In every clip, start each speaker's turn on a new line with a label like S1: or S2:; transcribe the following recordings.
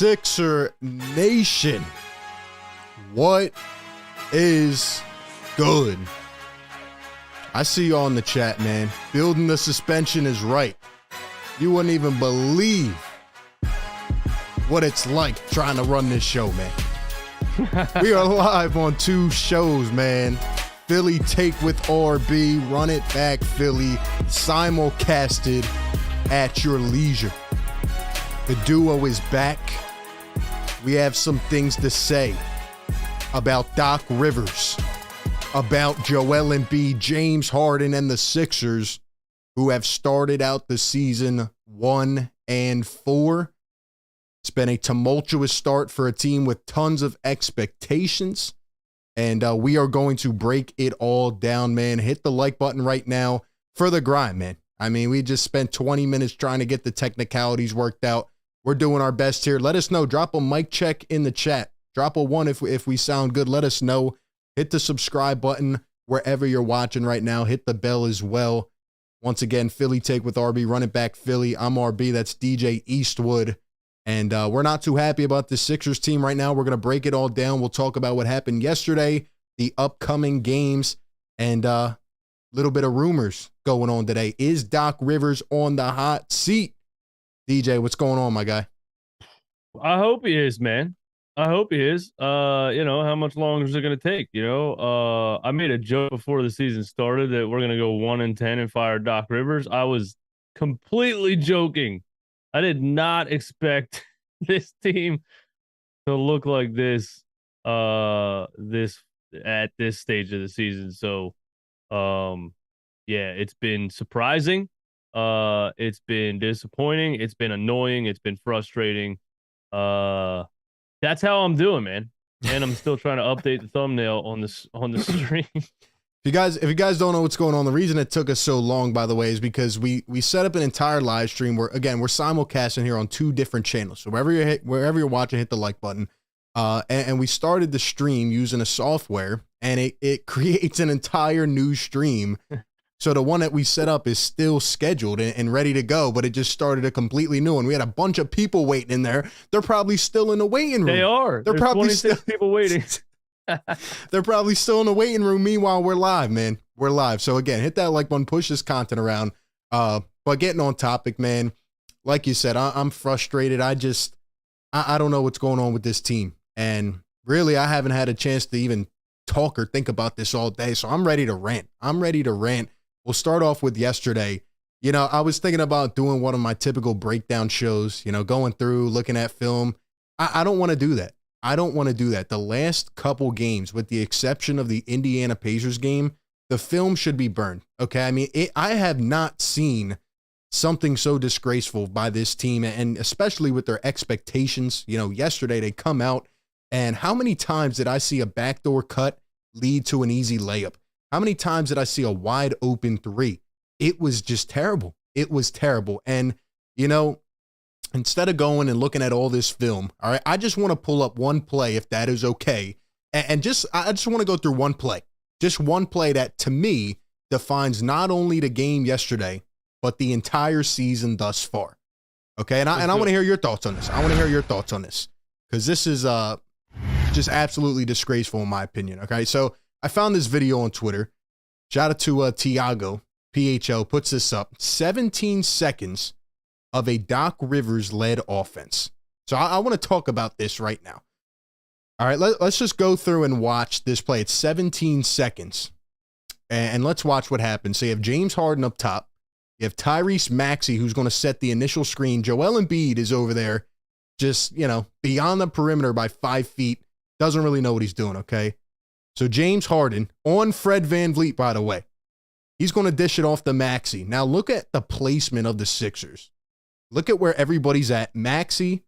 S1: Sixer Nation, what is good? I see you all in the chat, man. Building the suspension is right. You wouldn't even believe what it's like trying to run this show, man. We are live on two shows, man. Philly Take with RB, Run It Back Philly, simulcasted at your leisure. The duo is back. We have some things to say about Doc Rivers, about Joel Embiid, James Harden, and the Sixers, who have started out the season 1-4. It's been a tumultuous start for a team with tons of expectations, and we are going to break it all down, man. Hit the like button right now for the grind, man. I mean, we just spent 20 minutes trying to get the technicalities worked out. We're doing our best here. Let us know. Drop a mic check in the chat. Drop a 1 if we sound good. Let us know. Hit the subscribe button wherever you're watching right now. Hit the bell as well. Once again, Philly Take with RB, Run It Back Philly. I'm RB. That's DJ Eastwood. And we're not too happy about the Sixers team right now. We're going to break it all down. We'll talk about what happened yesterday, the upcoming games, and a little bit of rumors going on today. Is Doc Rivers on the hot seat? DJ, what's going on, my guy?
S2: I hope he is, man. I hope he is. How much longer is it going to take? I made a joke before the season started that we're going to go 1-10 and fire Doc Rivers. I was completely joking. I did not expect this team to look like this at this stage of the season. So, it's been surprising. It's been disappointing. It's been annoying. It's been frustrating. That's how I'm doing, man. And I'm still trying to update the thumbnail on the stream.
S1: If you guys don't know what's going on, the reason it took us so long, by the way, is because we set up an entire live stream where, again, we're simulcasting here on two different channels. So wherever you're watching, hit the like button. And we started the stream using a software, and it creates an entire new stream. So the one that we set up is still scheduled and ready to go, but it just started a completely new one. We had a bunch of people waiting in there. They're probably still in the waiting room.
S2: They are. There's probably 26 people waiting.
S1: They're probably still in the waiting room. Meanwhile, we're live, man. We're live. So again, hit that like button, push this content around. But getting on topic, man, like you said, I'm frustrated. I don't know what's going on with this team. And really, I haven't had a chance to even talk or think about this all day. So I'm ready to rant. We'll start off with yesterday. I was thinking about doing one of my typical breakdown shows, going through, looking at film. I don't want to do that. The last couple games, with the exception of the Indiana Pacers game, the film should be burned. Okay. I mean, I have not seen something so disgraceful by this team, and especially with their expectations. Yesterday they come out, and how many times did I see a backdoor cut lead to an easy layup? How many times did I see a wide open three? It was just terrible. It was terrible. And, instead of going and looking at all this film, all right, I just want to pull up one play, if that is okay. I just want to go through one play. Just one play that, to me, defines not only the game yesterday, but the entire season thus far. Okay, and I want to hear your thoughts on this. Because this is just absolutely disgraceful in my opinion. Okay, so I found this video on Twitter. Shout out to Tiago, PHL, puts this up. 17 seconds of a Doc Rivers-led offense. So I want to talk about this right now. All right, let's just go through and watch this play. It's 17 seconds. And let's watch what happens. So you have James Harden up top. You have Tyrese Maxey, who's going to set the initial screen. Joel Embiid is over there just, beyond the perimeter by 5 feet. Doesn't really know what he's doing, okay? So James Harden on Fred VanVleet, by the way. He's going to dish it off to Maxey. Now look at the placement of the Sixers. Look at where everybody's at. Maxey,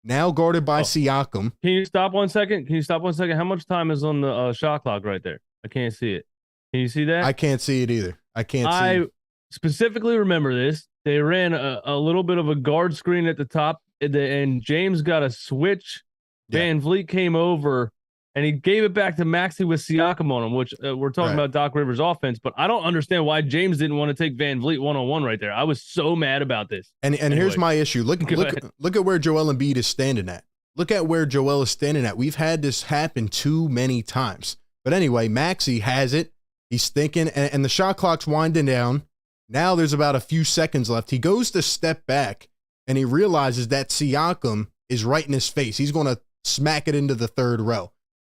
S1: now guarded by Siakam.
S2: Can you stop 1 second? How much time is on the shot clock right there? I can't see it. Can you see that?
S1: I can't see it either.
S2: I specifically remember this. They ran a little bit of a guard screen at the top, and James got a switch. Van Vliet came over, and he gave it back to Maxey with Siakam on him, which we're talking about Doc Rivers' offense, but I don't understand why James didn't want to take Van Vliet one-on-one right there. I was so mad about this.
S1: And anyway, here's my issue. Look at where Joel Embiid is standing at. look at where Joel is standing at. We've had this happen too many times. But anyway, Maxey has it. He's thinking, and the shot clock's winding down. Now there's about a few seconds left. He goes to step back, and he realizes that Siakam is right in his face. He's going to smack it into the third row.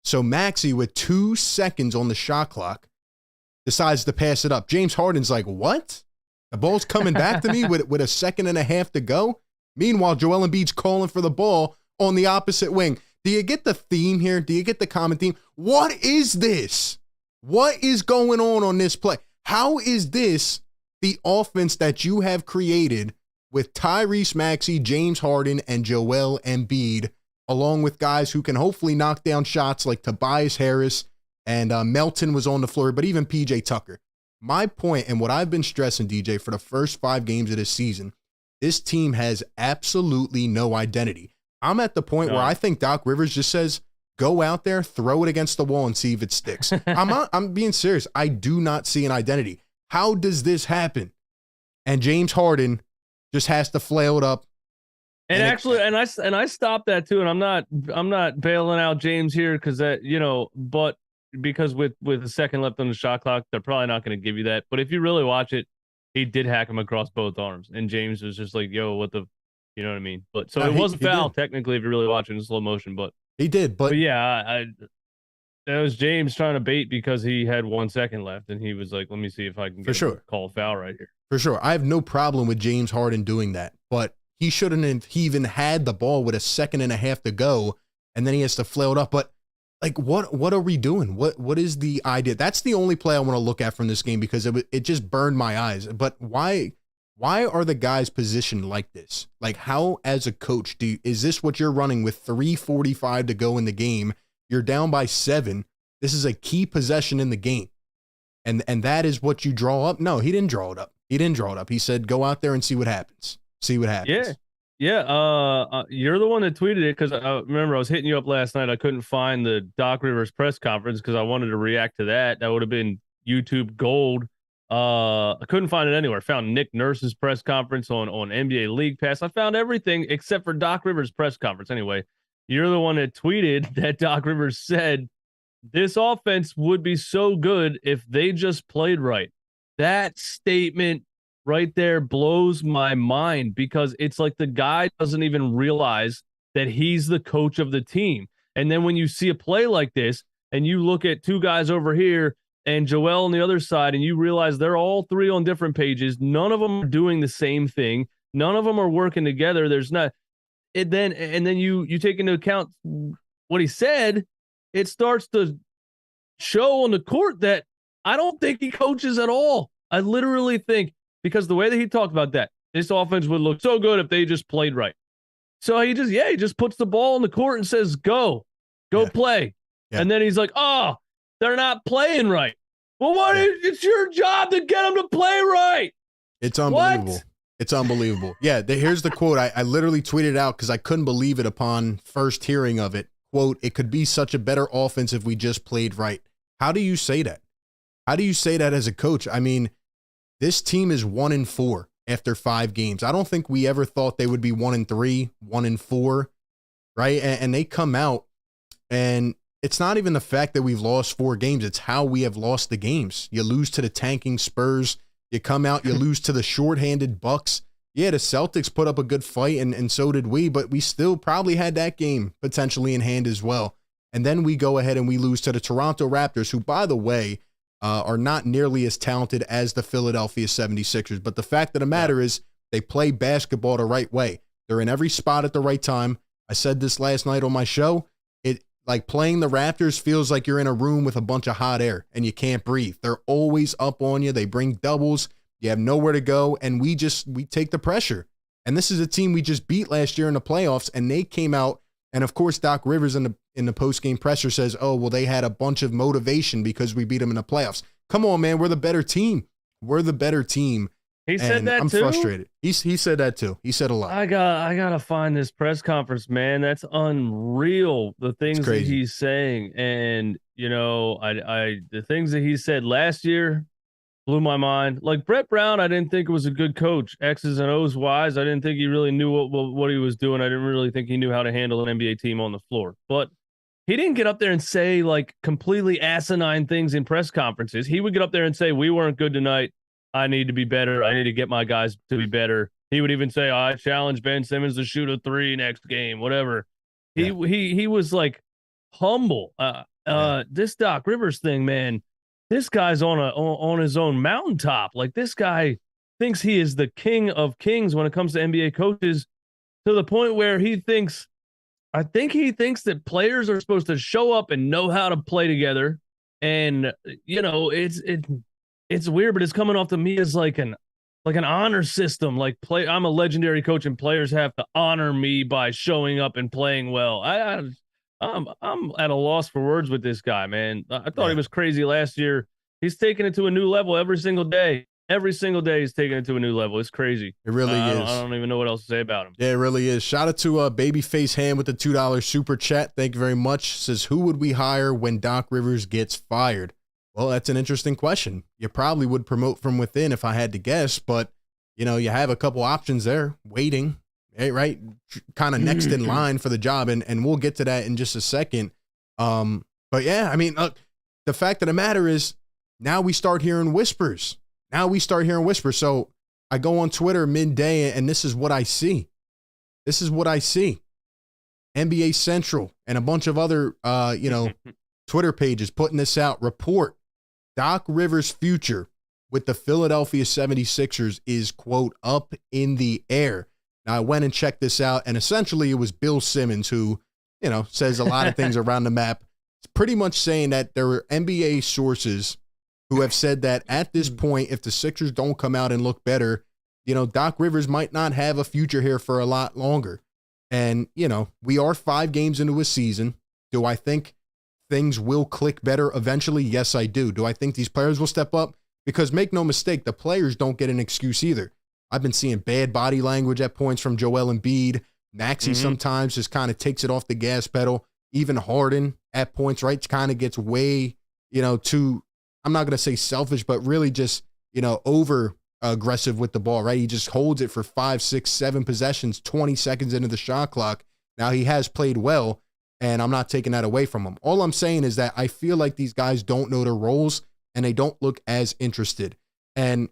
S1: So Maxey, with 2 seconds on the shot clock, decides to pass it up. James Harden's like, what? The ball's coming back to me with a second and a half to go? Meanwhile, Joel Embiid's calling for the ball on the opposite wing. Do you get the theme here? Do you get the common theme? What is this? What is going on this play? How is this the offense that you have created with Tyrese Maxey, James Harden, and Joel Embiid, along with guys who can hopefully knock down shots like Tobias Harris and Melton was on the floor, but even PJ Tucker. My point, and what I've been stressing, DJ, for the first 5 games of this season, this team has absolutely no identity. I'm at the point where I think Doc Rivers just says, go out there, throw it against the wall, and see if it sticks. I'm being serious. I do not see an identity. How does this happen? And James Harden just has to flail it up.
S2: And actually, I stopped that too. And I'm not bailing out James here because but because with a second left on the shot clock, they're probably not going to give you that. But if you really watch it, he did hack him across both arms, and James was just like, "Yo, what the," you know what I mean? But so it was a foul technically if you really watch it in slow motion. But
S1: he did. But
S2: yeah, that was James trying to bait because he had 1 second left, and he was like, "Let me see if I can call a foul right here."
S1: For sure, I have no problem with James Harden doing that, but he shouldn't have even had the ball with a second and a half to go, and then he has to flail it up. But like, what are we doing? What is the idea? That's the only play I want to look at from this game because it just burned my eyes. But why are the guys positioned like this? Like, how, as a coach, is this what you're running with 3:45 to go in the game? You're down by 7. This is a key possession in the game, and that is what you draw up. No, he didn't draw it up. He said, go out there and see what happens.
S2: Yeah. You're the one that tweeted it because I remember I was hitting you up last night. I couldn't find the Doc Rivers press conference because I wanted to react to that. That would have been YouTube gold. I couldn't find it anywhere. I found Nick Nurse's press conference on NBA League Pass. I found everything except for Doc Rivers' press conference. Anyway, you're the one that tweeted that Doc Rivers said this offense would be so good if they just played right. That statement right there blows my mind because it's like the guy doesn't even realize that he's the coach of the team. And then when you see a play like this and you look at 2 guys over here and Joel on the other side and you realize they're all 3 on different pages, none of them are doing the same thing. None of them are working together. There's not and then you take into account what he said, it starts to show on the court that I don't think he coaches at all. I literally think because the way that he talked about that, this offense would look so good if they just played right. So he just puts the ball on the court and says, go play. Yeah. And then he's like, oh, they're not playing right. Well, it's your job to get them to play right.
S1: It's unbelievable.
S2: What?
S1: It's unbelievable. Yeah, here's the quote. I literally tweeted out because I couldn't believe it upon first hearing of it. Quote, it could be such a better offense if we just played right. How do you say that? How do you say that as a coach? I mean, this team is 1-4 after 5 games. I don't think we ever thought they would be 1-3, 1-4, right? And they come out, and it's not even the fact that we've lost 4 games. It's how we have lost the games. You lose to the tanking Spurs. You come out, you lose to the shorthanded Bucks. Yeah, the Celtics put up a good fight, and so did we, but we still probably had that game potentially in hand as well. And then we go ahead and we lose to the Toronto Raptors, who, by the way, are not nearly as talented as the Philadelphia 76ers. But the fact of the matter is they play basketball the right way. They're in every spot at the right time. I said this last night on my show. It like playing the Raptors feels like you're in a room with a bunch of hot air and you can't breathe. They're always up on you. They bring doubles. You have nowhere to go. And we take the pressure. And this is a team we just beat last year in the playoffs, and they came out. And of course, Doc Rivers in the post-game presser says, oh, well, they had a bunch of motivation because we beat them in the playoffs. Come on, man. We're the better team. We're the better team.
S2: He said that
S1: I'm
S2: too?
S1: frustrated. He said that too. He said a lot.
S2: I gotta find this press conference, man. That's unreal. The things that he's saying. And, the things that he said last year blew my mind. Like Brett Brown, I didn't think was a good coach. X's and O's wise, I didn't think he really knew what he was doing. I didn't really think he knew how to handle an NBA team on the floor. But he didn't get up there and say like completely asinine things in press conferences. He would get up there and say, "We weren't good tonight. I need to be better. I need to get my guys to be better." He would even say, "I challenge Ben Simmons to shoot a 3 next game," whatever.
S1: Yeah.
S2: He was like humble. This Doc Rivers thing, man. This guy's on his own mountaintop. Like this guy thinks he is the king of kings when it comes to NBA coaches, to the point where I think he thinks that players are supposed to show up and know how to play together. And it's weird, but it's coming off to me as like an honor system. Like I'm a legendary coach and players have to honor me by showing up and playing well. I'm at a loss for words with this guy, man. I thought he was crazy last year. He's taking it to a new level every single day. Every single day he's taking it to a new level. It's crazy.
S1: It really is.
S2: I don't even know what else to say about him.
S1: Yeah, it really is. Shout out to Babyface Ham with the $2 super chat. Thank you very much. Says, who would we hire when Doc Rivers gets fired? Well, that's an interesting question. You probably would promote from within if I had to guess, but you have a couple options there waiting. Right? Kind of next in line for the job. And we'll get to that in just a second. But yeah, I mean, the fact of the matter is now we start hearing whispers. So I go on Twitter midday and this is what I see. NBA Central and a bunch of other, Twitter pages putting this out. Report: Doc Rivers' future with the Philadelphia 76ers is, quote, up in the air. Now, I went and checked this out, and essentially it was Bill Simmons who, says a lot of things around the map. It's pretty much saying that there are NBA sources who have said that at this point, if the Sixers don't come out and look better, Doc Rivers might not have a future here for a lot longer. And, we are 5 games into a season. Do I think things will click better eventually? Yes, I do. Do I think these players will step up? Because make no mistake, the players don't get an excuse either. I've been seeing bad body language at points from Joel Embiid. Maxey sometimes just kind of takes it off the gas pedal. Even Harden at points, right, kind of gets way, too, I'm not going to say selfish, but really just, over aggressive with the ball, right? He just holds it for 5, 6, 7 possessions, 20 seconds into the shot clock. Now he has played well, and I'm not taking that away from him. All I'm saying is that I feel like these guys don't know their roles and they don't look as interested. And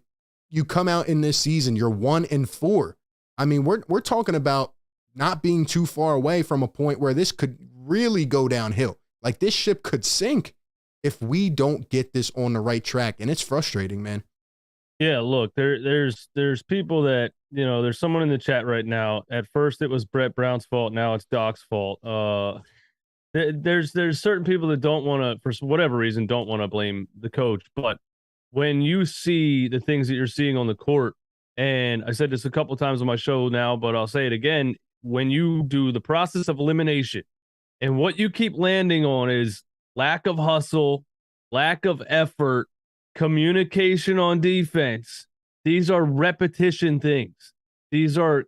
S1: you come out in this season, you're 1-4. I mean, we're talking about not being too far away from a point where this could really go downhill. Like this ship could sink if we don't get this on the right track. And it's frustrating, man.
S2: Yeah, look, there's people that, there's someone in the chat right now. At first it was Brett Brown's fault. Now it's Doc's fault. There's certain people that don't want to, for whatever reason, don't want to blame the coach. But when you see the things that you're seeing on the court, and I said this a couple of times on my show now, but I'll say it again, when you do the process of elimination and what you keep landing on is lack of hustle, lack of effort, communication on defense. These are repetition things. These are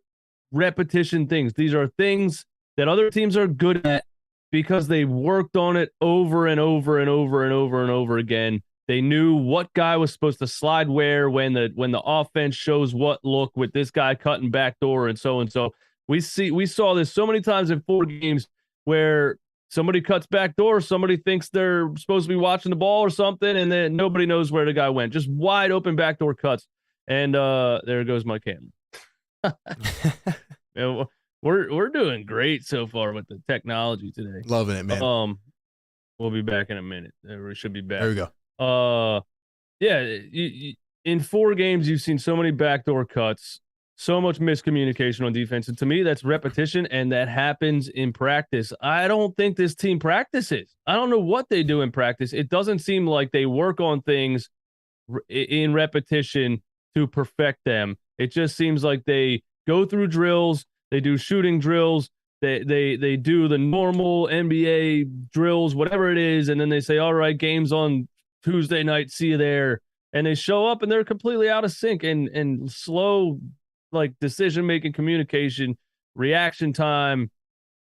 S2: things that other teams are good at because they worked on it over and over and over and over and over again. They knew what guy was supposed to slide where when the offense shows what look with this guy cutting backdoor and so. We saw this so many times in 4 games where somebody cuts backdoor, somebody thinks they're supposed to be watching the ball or something, and then nobody knows where the guy went. Just wide open backdoor cuts. And there goes my camera. Man, we're doing great so far with the technology today.
S1: Loving it, man.
S2: We'll be back in a minute. We should be back.
S1: There we go.
S2: In 4 games, you've seen so many backdoor cuts, so much miscommunication on defense. And to me, that's repetition, and that happens in practice. I don't think this team practices. I don't know what they do in practice. It doesn't seem like they work on things in repetition to perfect them. It just seems like they go through drills, they do shooting drills, they do the normal NBA drills, whatever it is, and then they say, all right, game's on Tuesday night, see you there. And they show up and they're completely out of sync and slow, like decision-making, communication, reaction time.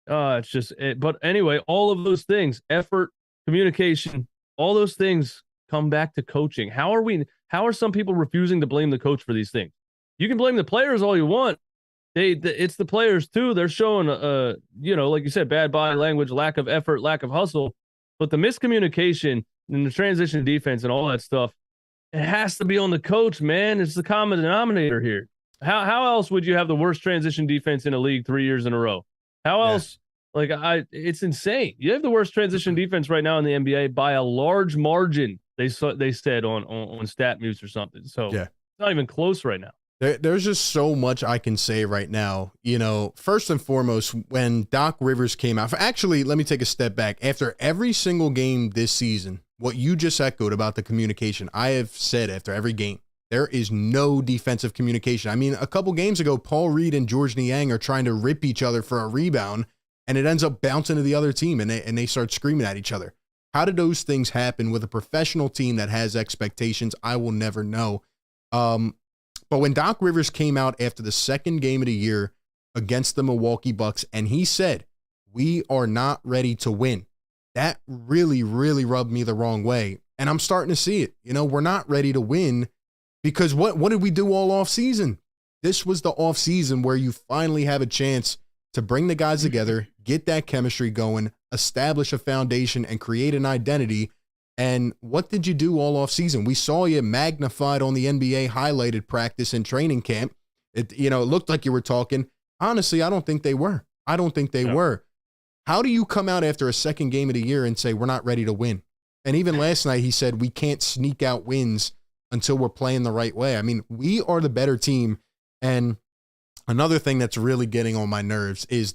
S2: It's just, but anyway, all of those things, effort, communication, all those things come back to coaching. How are we How are some people refusing to blame the coach for these things? You can blame the players all you want. It's the players too. They're showing, like you said, bad body language, lack of effort, lack of hustle. But the miscommunication and the transition defense and all that stuff, it has to be on the coach, man. It's the common denominator here. How else would you have the worst transition defense in the league 3 years in a row? How else? Like it's insane. You have the worst transition defense right now in the NBA by a large margin. They said on StatMuse or something. So it's not even close right now.
S1: There's just so much I can say right now. First and foremost, when Doc Rivers came out, actually, let me take a step back. After every single game this season, what you just echoed about the communication, I have said after every game, there is no defensive communication. I mean, a couple games ago, Paul Reed and George Niang are trying to rip each other for a rebound, and it ends up bouncing to the other team, and they start screaming at each other. How did those things happen with a professional team that has expectations? I will never know. But when Doc Rivers came out after the second game of the year against the Milwaukee Bucks, and he said, we are not ready to win, that really, really rubbed me the wrong way. And I'm starting to see it. We're not ready to win because what did we do all off season? This was the off season where you finally have a chance to bring the guys together, get that chemistry going, establish a foundation, and create an identity. And what did you do all off season? We saw you magnified on the NBA highlighted practice and training camp. It looked like you were talking. Honestly, I don't think they were. Were. How do you come out after a second game of the year and say, we're not ready to win? And even last night, he said, we can't sneak out wins until we're playing the right way. I mean, we are the better team. And another thing that's really getting on my nerves is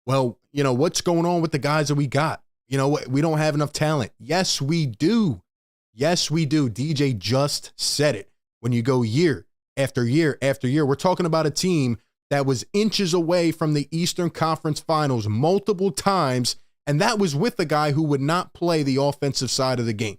S1: what's going on with the guys that we got? We don't have enough talent. Yes, we do. DJ just said it. When you go year after year after year, we're talking about a team that was inches away from the Eastern Conference Finals multiple times, and that was with a guy who would not play the offensive side of the game.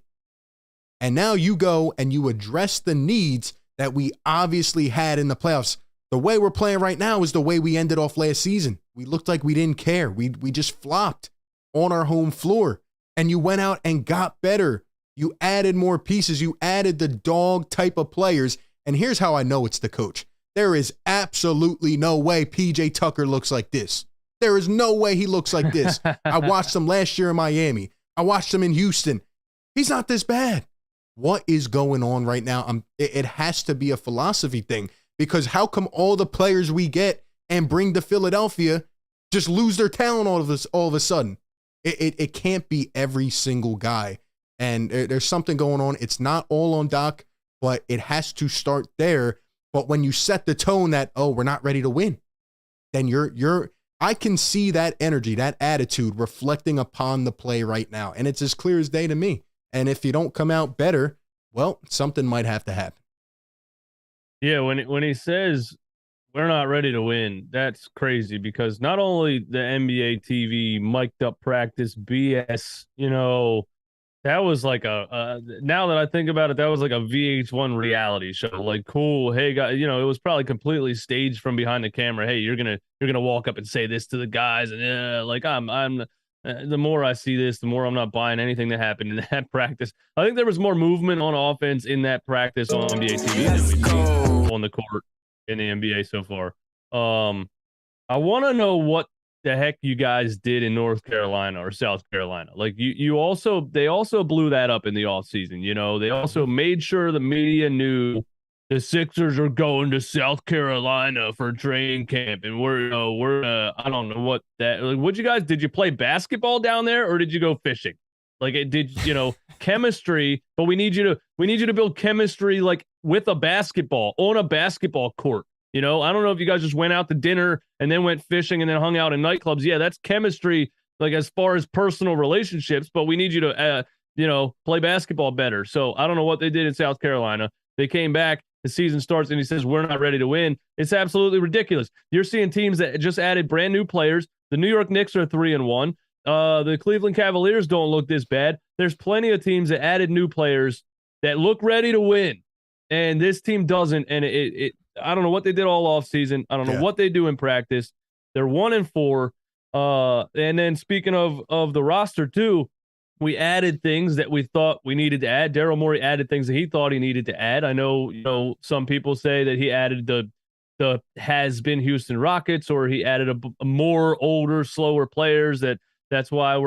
S1: And now you go and you address the needs that we obviously had in the playoffs. The way we're playing right now is the way we ended off last season. We looked like we didn't care. We just flopped on our home floor, and you went out and got better. You added more pieces. You added the dog type of players. And here's how I know it's the coach. There is absolutely no way PJ Tucker looks like this. There is no way he looks like this. I watched him last year in Miami. I watched him in Houston. He's not this bad. What is going on right now? It has to be a philosophy thing, because how come all the players we get and bring to Philadelphia just lose their talent all of a sudden? It can't be every single guy. And there's something going on. It's not all on Doc, but it has to start there. But when you set the tone that, we're not ready to win, then I can see that energy, that attitude reflecting upon the play right now. And it's as clear as day to me. And if you don't come out better, well, something might have to happen.
S2: Yeah, when he says we're not ready to win, that's crazy, because not only the NBA TV mic'd up practice BS, that was like now that I think about it, that was like a VH1 reality show. Like, cool, hey guys, it was probably completely staged from behind the camera. Hey, you're gonna walk up and say this to the guys, and I'm the more I see this, the more I'm not buying anything that happened in that practice. I think there was more movement on offense in that practice on NBA TV than we've seen on the court in the NBA so far. I want to know what the heck you guys did in North Carolina or South Carolina. Like they also blew that up in the offseason. They also made sure the media knew the Sixers are going to South Carolina for training camp, and we're I don't know what that. Like, did you play basketball down there, or did you go fishing? Like, it did, chemistry, but we need you to build chemistry like with a basketball on a basketball court. I don't know if you guys just went out to dinner and then went fishing and then hung out in nightclubs. Yeah, that's chemistry, like as far as personal relationships, but we need you to, play basketball better. So I don't know what they did in South Carolina. They came back, the season starts, and he says, we're not ready to win. It's absolutely ridiculous. You're seeing teams that just added brand new players. The New York Knicks are 3-1. The Cleveland Cavaliers don't look this bad. There's plenty of teams that added new players that look ready to win, and this team doesn't. And I don't know what they did all off season. I don't know what they do in practice. They're 1-4. And then speaking of the roster too, We added things that we thought we needed to add. Daryl Morey added things that he thought he needed to add. I know, some people say that he added the has-been Houston Rockets, or he added a more older, slower players. That's why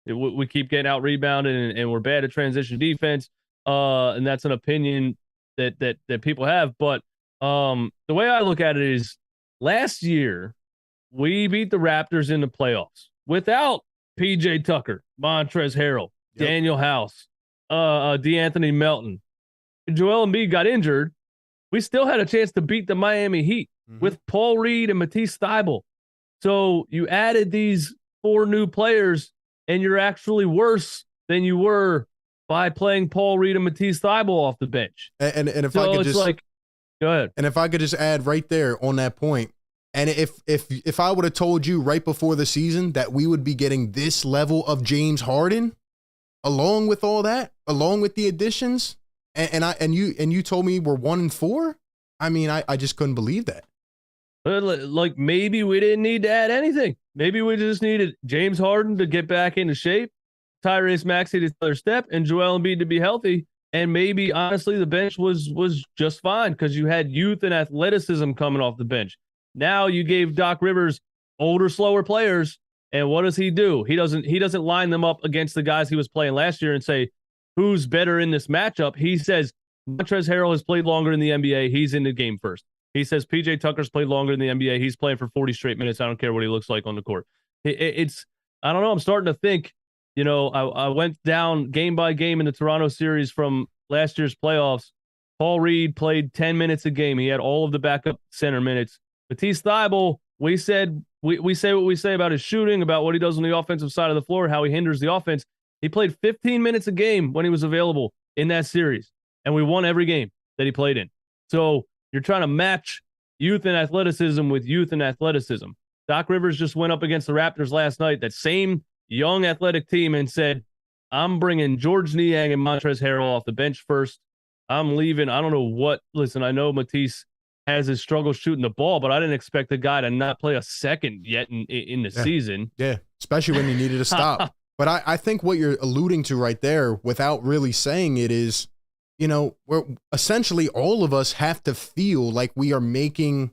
S2: we keep getting out rebounded and we're bad at transition defense. And that's an opinion that people have. But the way I look at it is, last year we beat the Raptors in the playoffs without PJ Tucker, Montrezl Harrell, Daniel House, DeAnthony Melton. Joel Embiid got injured. We still had a chance to beat the Miami Heat with Paul Reed and Matisse Thybulle. So you added these 4 new players, and you're actually worse than you were by playing Paul Reed and Matisse Thybulle off the bench.
S1: And if I could just
S2: go ahead.
S1: And if I could just add right there on that point, and if I would have told you right before the season that we would be getting this level of James Harden, along with all that, along with the additions, and you told me we're 1-4, I mean, I just couldn't believe that.
S2: Like, maybe we didn't need to add anything. Maybe we just needed James Harden to get back into shape, Tyrese Maxey to their step, and Joel Embiid to be healthy. And maybe, honestly, the bench was just fine because you had youth and athleticism coming off the bench. Now you gave Doc Rivers older, slower players, and what does he do? He doesn't line them up against the guys he was playing last year and say, who's better in this matchup? He says, Montrezl Harrell has played longer in the NBA. He's in the game first. He says, PJ Tucker's played longer in the NBA. He's playing for 40 straight minutes. I don't care what he looks like on the court. It's I don't know. I'm starting to think, I went down game by game in the Toronto series from last year's playoffs. Paul Reed played 10 minutes a game. He had all of the backup center minutes. Matisse Thybulle, we say what we say about his shooting, about what he does on the offensive side of the floor, how he hinders the offense. He played 15 minutes a game when he was available in that series, and we won every game that he played in. So you're trying to match youth and athleticism with youth and athleticism. Doc Rivers just went up against the Raptors last night, that same young athletic team, and said, I'm bringing George Niang and Montrezl Harrell off the bench first. I'm leaving. I don't know what. Listen, I know Matisse has his struggle shooting the ball, but I didn't expect the guy to not play a second yet in the season.
S1: Yeah, especially when you needed to stop. But I think what you're alluding to right there, without really saying it, is, we're essentially, all of us have to feel like we are making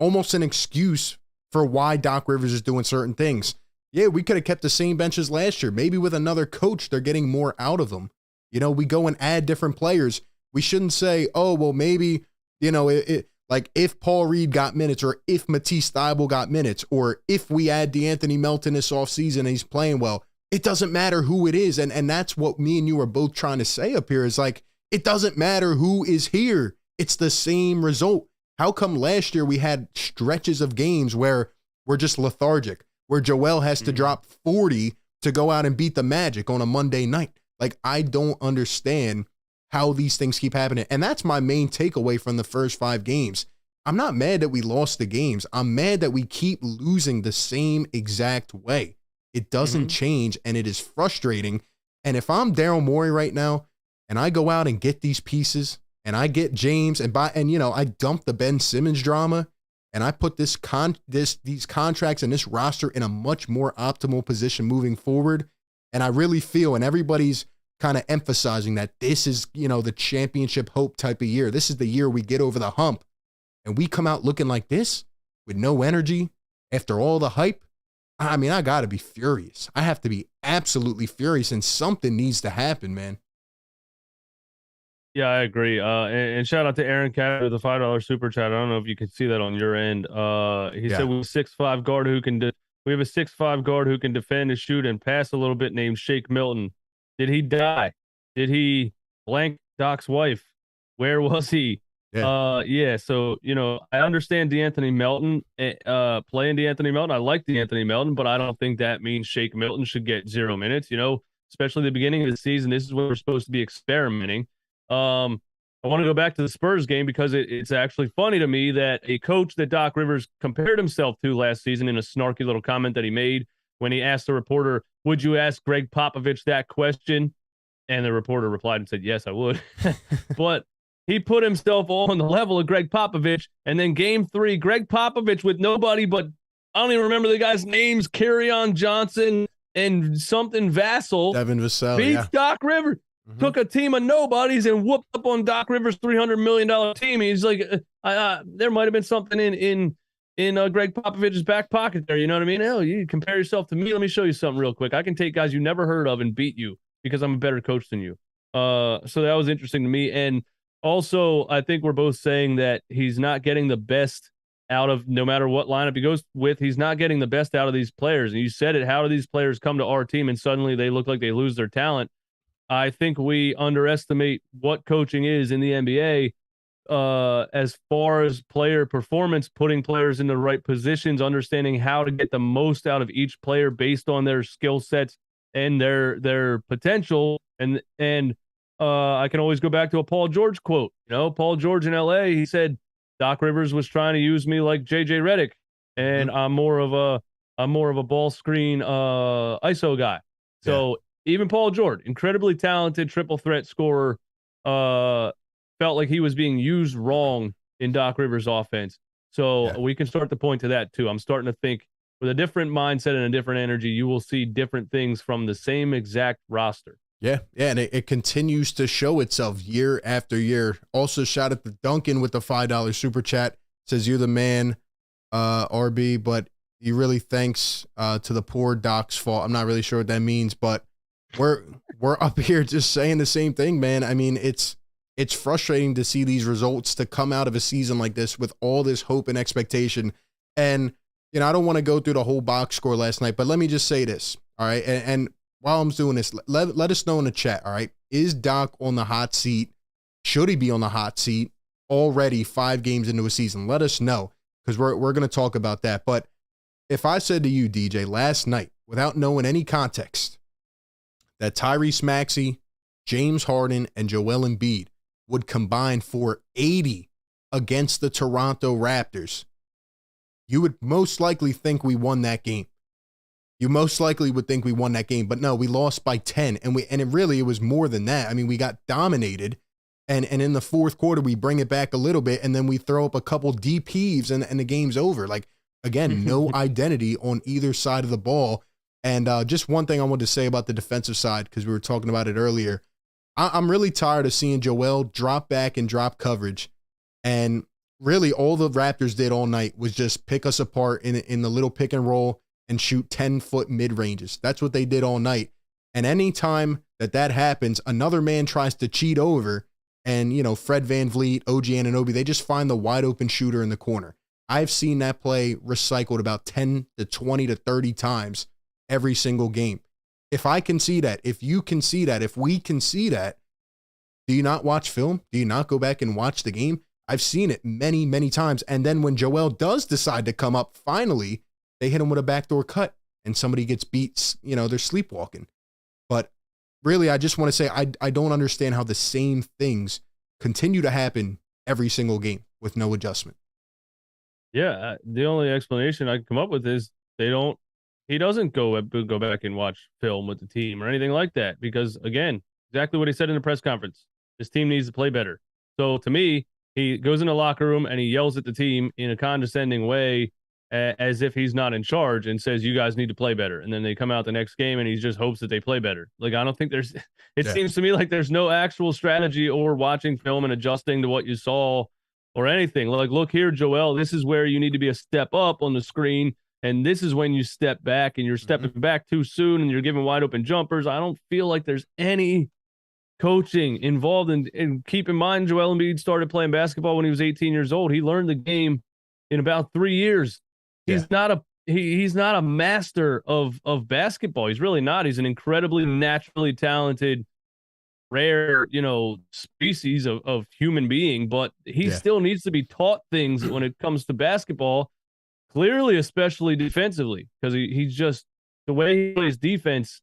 S1: almost an excuse for why Doc Rivers is doing certain things. Yeah, we could have kept the same benches last year. Maybe with another coach, they're getting more out of them. We go and add different players. We shouldn't say, oh, well, maybe, like if Paul Reed got minutes, or if Matisse Thybulle got minutes, or if we add DeAnthony Melton this offseason and he's playing well, it doesn't matter who it is. And that's what me and you are both trying to say up here, is like, it doesn't matter who is here. It's the same result. How come last year we had stretches of games where we're just lethargic, where Joel has to drop 40 to go out and beat the Magic on a Monday night? Like, I don't understand how these things keep happening. And that's my main takeaway from the first 5 games. I'm not mad that we lost the games. I'm mad that we keep losing the same exact way. It doesn't change, and it is frustrating. And if I'm Daryl Morey right now, and I go out and get these pieces, and I get James, and I dump the Ben Simmons drama, and I put these contracts and this roster in a much more optimal position moving forward. And I really feel, and everybody's kind of emphasizing that this is, the championship hope type of year. This is the year we get over the hump, and we come out looking like this with no energy after all the hype. I mean, I got to be furious. I have to be absolutely furious, and something needs to happen, man.
S2: Yeah, I agree. And shout out to Aaron Cat with the $5 super chat. I don't know if you can see that on your end. He said we have a 6'5" guard who can we have a 6'5" guard who can defend and shoot and pass a little bit, named Shake Milton. Did he die? Did he blank Doc's wife? Where was he? Yeah. So, I understand DeAnthony Melton, playing DeAnthony Melton. I like DeAnthony Melton, but I don't think that means Shake Milton should get 0 minutes, especially the beginning of the season. This is where we're supposed to be experimenting. I want to go back to the Spurs game because it's actually funny to me that a coach that Doc Rivers compared himself to last season, in a snarky little comment that he made when he asked the reporter, would you ask Greg Popovich that question? And the reporter replied and said, yes, I would. But he put himself on the level of Greg Popovich. And then game 3, Greg Popovich with nobody but, I don't even remember the guys' names, Kerryon Johnson, and something Vassell
S1: Devin Vassell,
S2: beats
S1: yeah.
S2: Doc Rivers. Took a team of nobodies and whooped up on Doc Rivers' $300 million team. He's like, there might have been something in Greg Popovich's back pocket there. You know what I mean? Oh, you compare yourself to me. Let me show you something real quick. I can take guys you never heard of and beat you because I'm a better coach than you. So that was interesting to me. And also, I think we're both saying that he's not getting the best out of, no matter what lineup he goes with, he's not getting the best out of these players. And you said it, how do these players come to our team and suddenly they look like they lose their talent? I think we underestimate what coaching is in the NBA as far as player performance, putting players in the right positions, understanding how to get the most out of each player based on their skill sets and their potential. And I can always go back to a Paul George quote. You know, Paul George in LA, he said, Doc Rivers was trying to use me like JJ Redick, and I'm more of a ball screen ISO guy. So even Paul George, incredibly talented triple threat scorer, felt like he was being used wrong in Doc Rivers' offense. So we can start to point to that too. I'm starting to think with a different mindset and a different energy, you will see different things from the same exact roster.
S1: Yeah, and it continues to show itself year after year. Also, shout out to Duncan with the $5 super chat. Says, you're the man, RB, but he really thanks to the poor Doc's fault. I'm not really sure what that means, but we're up here just saying the same thing, man. I mean, it's frustrating to see these results to come out of a season like this with all this hope and expectation. And, you know, I don't want to go through the whole box score last night, but let me just say this, all right? And while I'm doing this, let us know in the chat, all right? Is Doc on the hot seat? Should he be on the hot seat already 5 games into a season? Let us know, because we're going to talk about that. But if I said to you, DJ, last night, without knowing any context, that Tyrese Maxey, James Harden, and Joel Embiid would combine for 80 against the Toronto Raptors, you would most likely think we won that game. You most likely would think we won that game, but no, we lost by 10, and it was more than that. I mean, we got dominated, and in the fourth quarter, we bring it back a little bit, and then we throw up a couple deep heaves, and the game's over. Like, again, no identity on either side of the ball. And just one thing I wanted to say about the defensive side, because we were talking about it earlier. I'm really tired of seeing Joel drop back and drop coverage. And really all the Raptors did all night was just pick us apart in the little pick and roll and shoot 10-foot mid-ranges. That's what they did all night. And anytime that happens, another man tries to cheat over, and, you know, Fred VanVleet, OG Anunoby, they just find the wide open shooter in the corner. I've seen that play recycled about 10 to 20 to 30 times every single game. If I can see that, if you can see that, if we can see that, do you not watch film? Do you not go back and watch the game? I've seen it many, many times. And then when Joel does decide to come up, finally, they hit him with a backdoor cut and somebody gets beat, you know, they're sleepwalking. But really, I just want to say, I don't understand how the same things continue to happen every single game with no adjustment.
S2: Yeah, the only explanation I can come up with is he doesn't go back and watch film with the team or anything like that, because, again, exactly what he said in the press conference, his team needs to play better. So to me, he goes in the locker room and he yells at the team in a condescending way, as if he's not in charge, and says, you guys need to play better. And then they come out the next game and he just hopes that they play better. Like, I don't think seems to me like there's no actual strategy or watching film and adjusting to what you saw or anything. Like, look here, Joel, this is where you need to be a step up on the screen. And this is when you step back, and you're stepping back too soon and you're giving wide open jumpers. I don't feel like there's any coaching involved in keep in mind, Joel Embiid started playing basketball when he was 18 years old. He learned the game in about 3 years. He's not a master of basketball. He's really not. He's an incredibly naturally talented, rare, you know, species of human being, but he still needs to be taught things when it comes to basketball. Clearly, especially defensively, because he's just, the way he plays defense.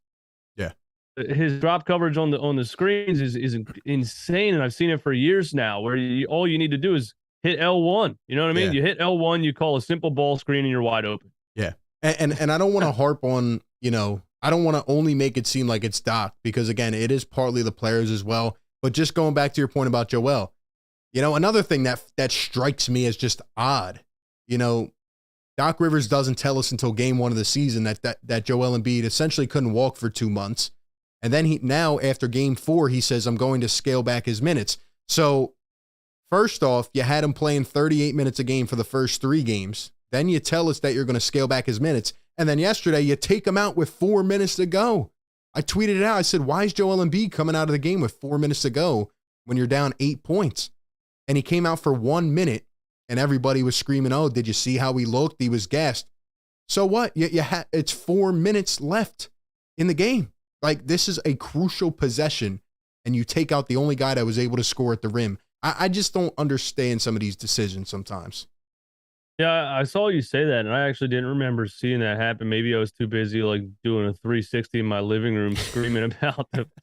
S2: Yeah, his drop coverage on the screens is insane, and I've seen it for years now. Where all you need to do is hit L1. You know what I mean? You hit L1, you call a simple ball screen, and you're wide open. Yeah,
S1: and I don't want to harp on, you know, I don't want to only make it seem like it's Doc, because again, it is partly the players as well. But just going back to your point about Joel, you know, another thing that strikes me as just odd, you know. Doc Rivers doesn't tell us until game 1 of the season that Joel Embiid essentially couldn't walk for 2 months. And then now after game 4, he says, I'm going to scale back his minutes. So first off, you had him playing 38 minutes a game for the first 3 games. Then you tell us that you're going to scale back his minutes. And then yesterday, you take him out with 4 minutes to go. I tweeted it out. I said, why is Joel Embiid coming out of the game with 4 minutes to go when you're down 8 points? And he came out for 1 minute, and everybody was screaming, oh, did you see how he looked? He was gassed. So what? It's 4 minutes left in the game. Like, this is a crucial possession, and you take out the only guy that was able to score at the rim. I just don't understand some of these decisions sometimes.
S2: Yeah, I saw you say that, and I actually didn't remember seeing that happen. Maybe I was too busy like doing a 360 in my living room, screaming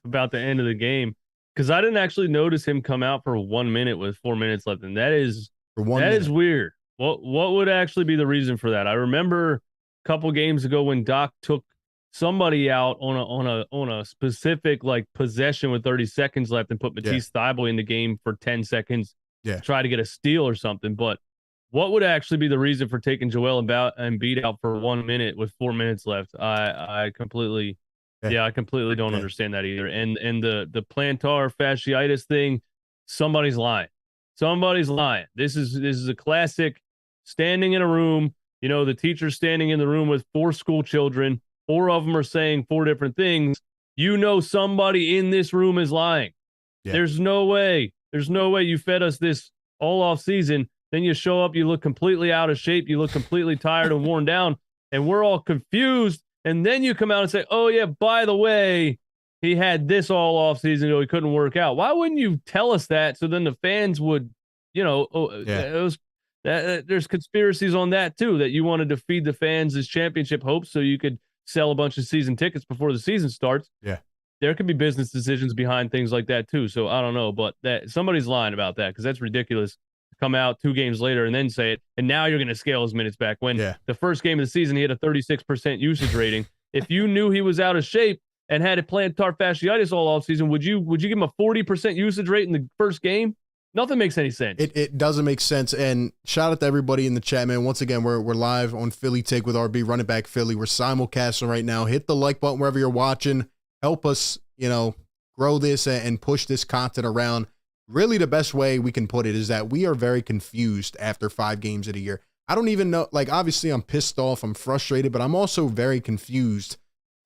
S2: about the end of the game, because I didn't actually notice him come out for 1 minute with 4 minutes left, and that is weird. What would actually be the reason for that? I remember a couple games ago when Doc took somebody out on a specific like possession with 30 seconds left and put Matisse Thybulle in the game for 10 seconds to try to get a steal or something, but. What would actually be the reason for taking Joel Embiid out for 1 minute with 4 minutes left? I completely don't understand that either. And the plantar fasciitis thing, somebody's lying. Somebody's lying. This is a classic standing in a room. You know, the teacher's standing in the room with 4 school children. 4 of them are saying 4 different things. You know, somebody in this room is lying. Yeah. There's no way you fed us this all off season. Then you show up, you look completely out of shape, you look completely tired and worn down, and we're all confused. And then you come out and say, oh, yeah, by the way, he had this all off season, so he couldn't work out. Why wouldn't you tell us that so then the fans would, there's conspiracies on that, too, that you wanted to feed the fans his championship hopes so you could sell a bunch of season tickets before the season starts.
S1: Yeah.
S2: There could be business decisions behind things like that, too. So I don't know, but that somebody's lying about that because that's ridiculous. Come out 2 games later and then say it, and now you're going to scale his minutes back when the first game of the season he had a 36% usage rating. If you knew he was out of shape and had a plantar fasciitis all off season, would you give him a 40% usage rate in the first game? Nothing makes any sense.
S1: It doesn't make sense. And shout out to everybody in the chat, man. Once again, we're live on Philly Take with RB, running back Philly. We're simulcasting right now. Hit the like button wherever you're watching. Help us, grow this and push this content around. Really, the best way we can put it is that we are very confused after 5 games of the year. I don't even know, like, obviously I'm pissed off, I'm frustrated, but I'm also very confused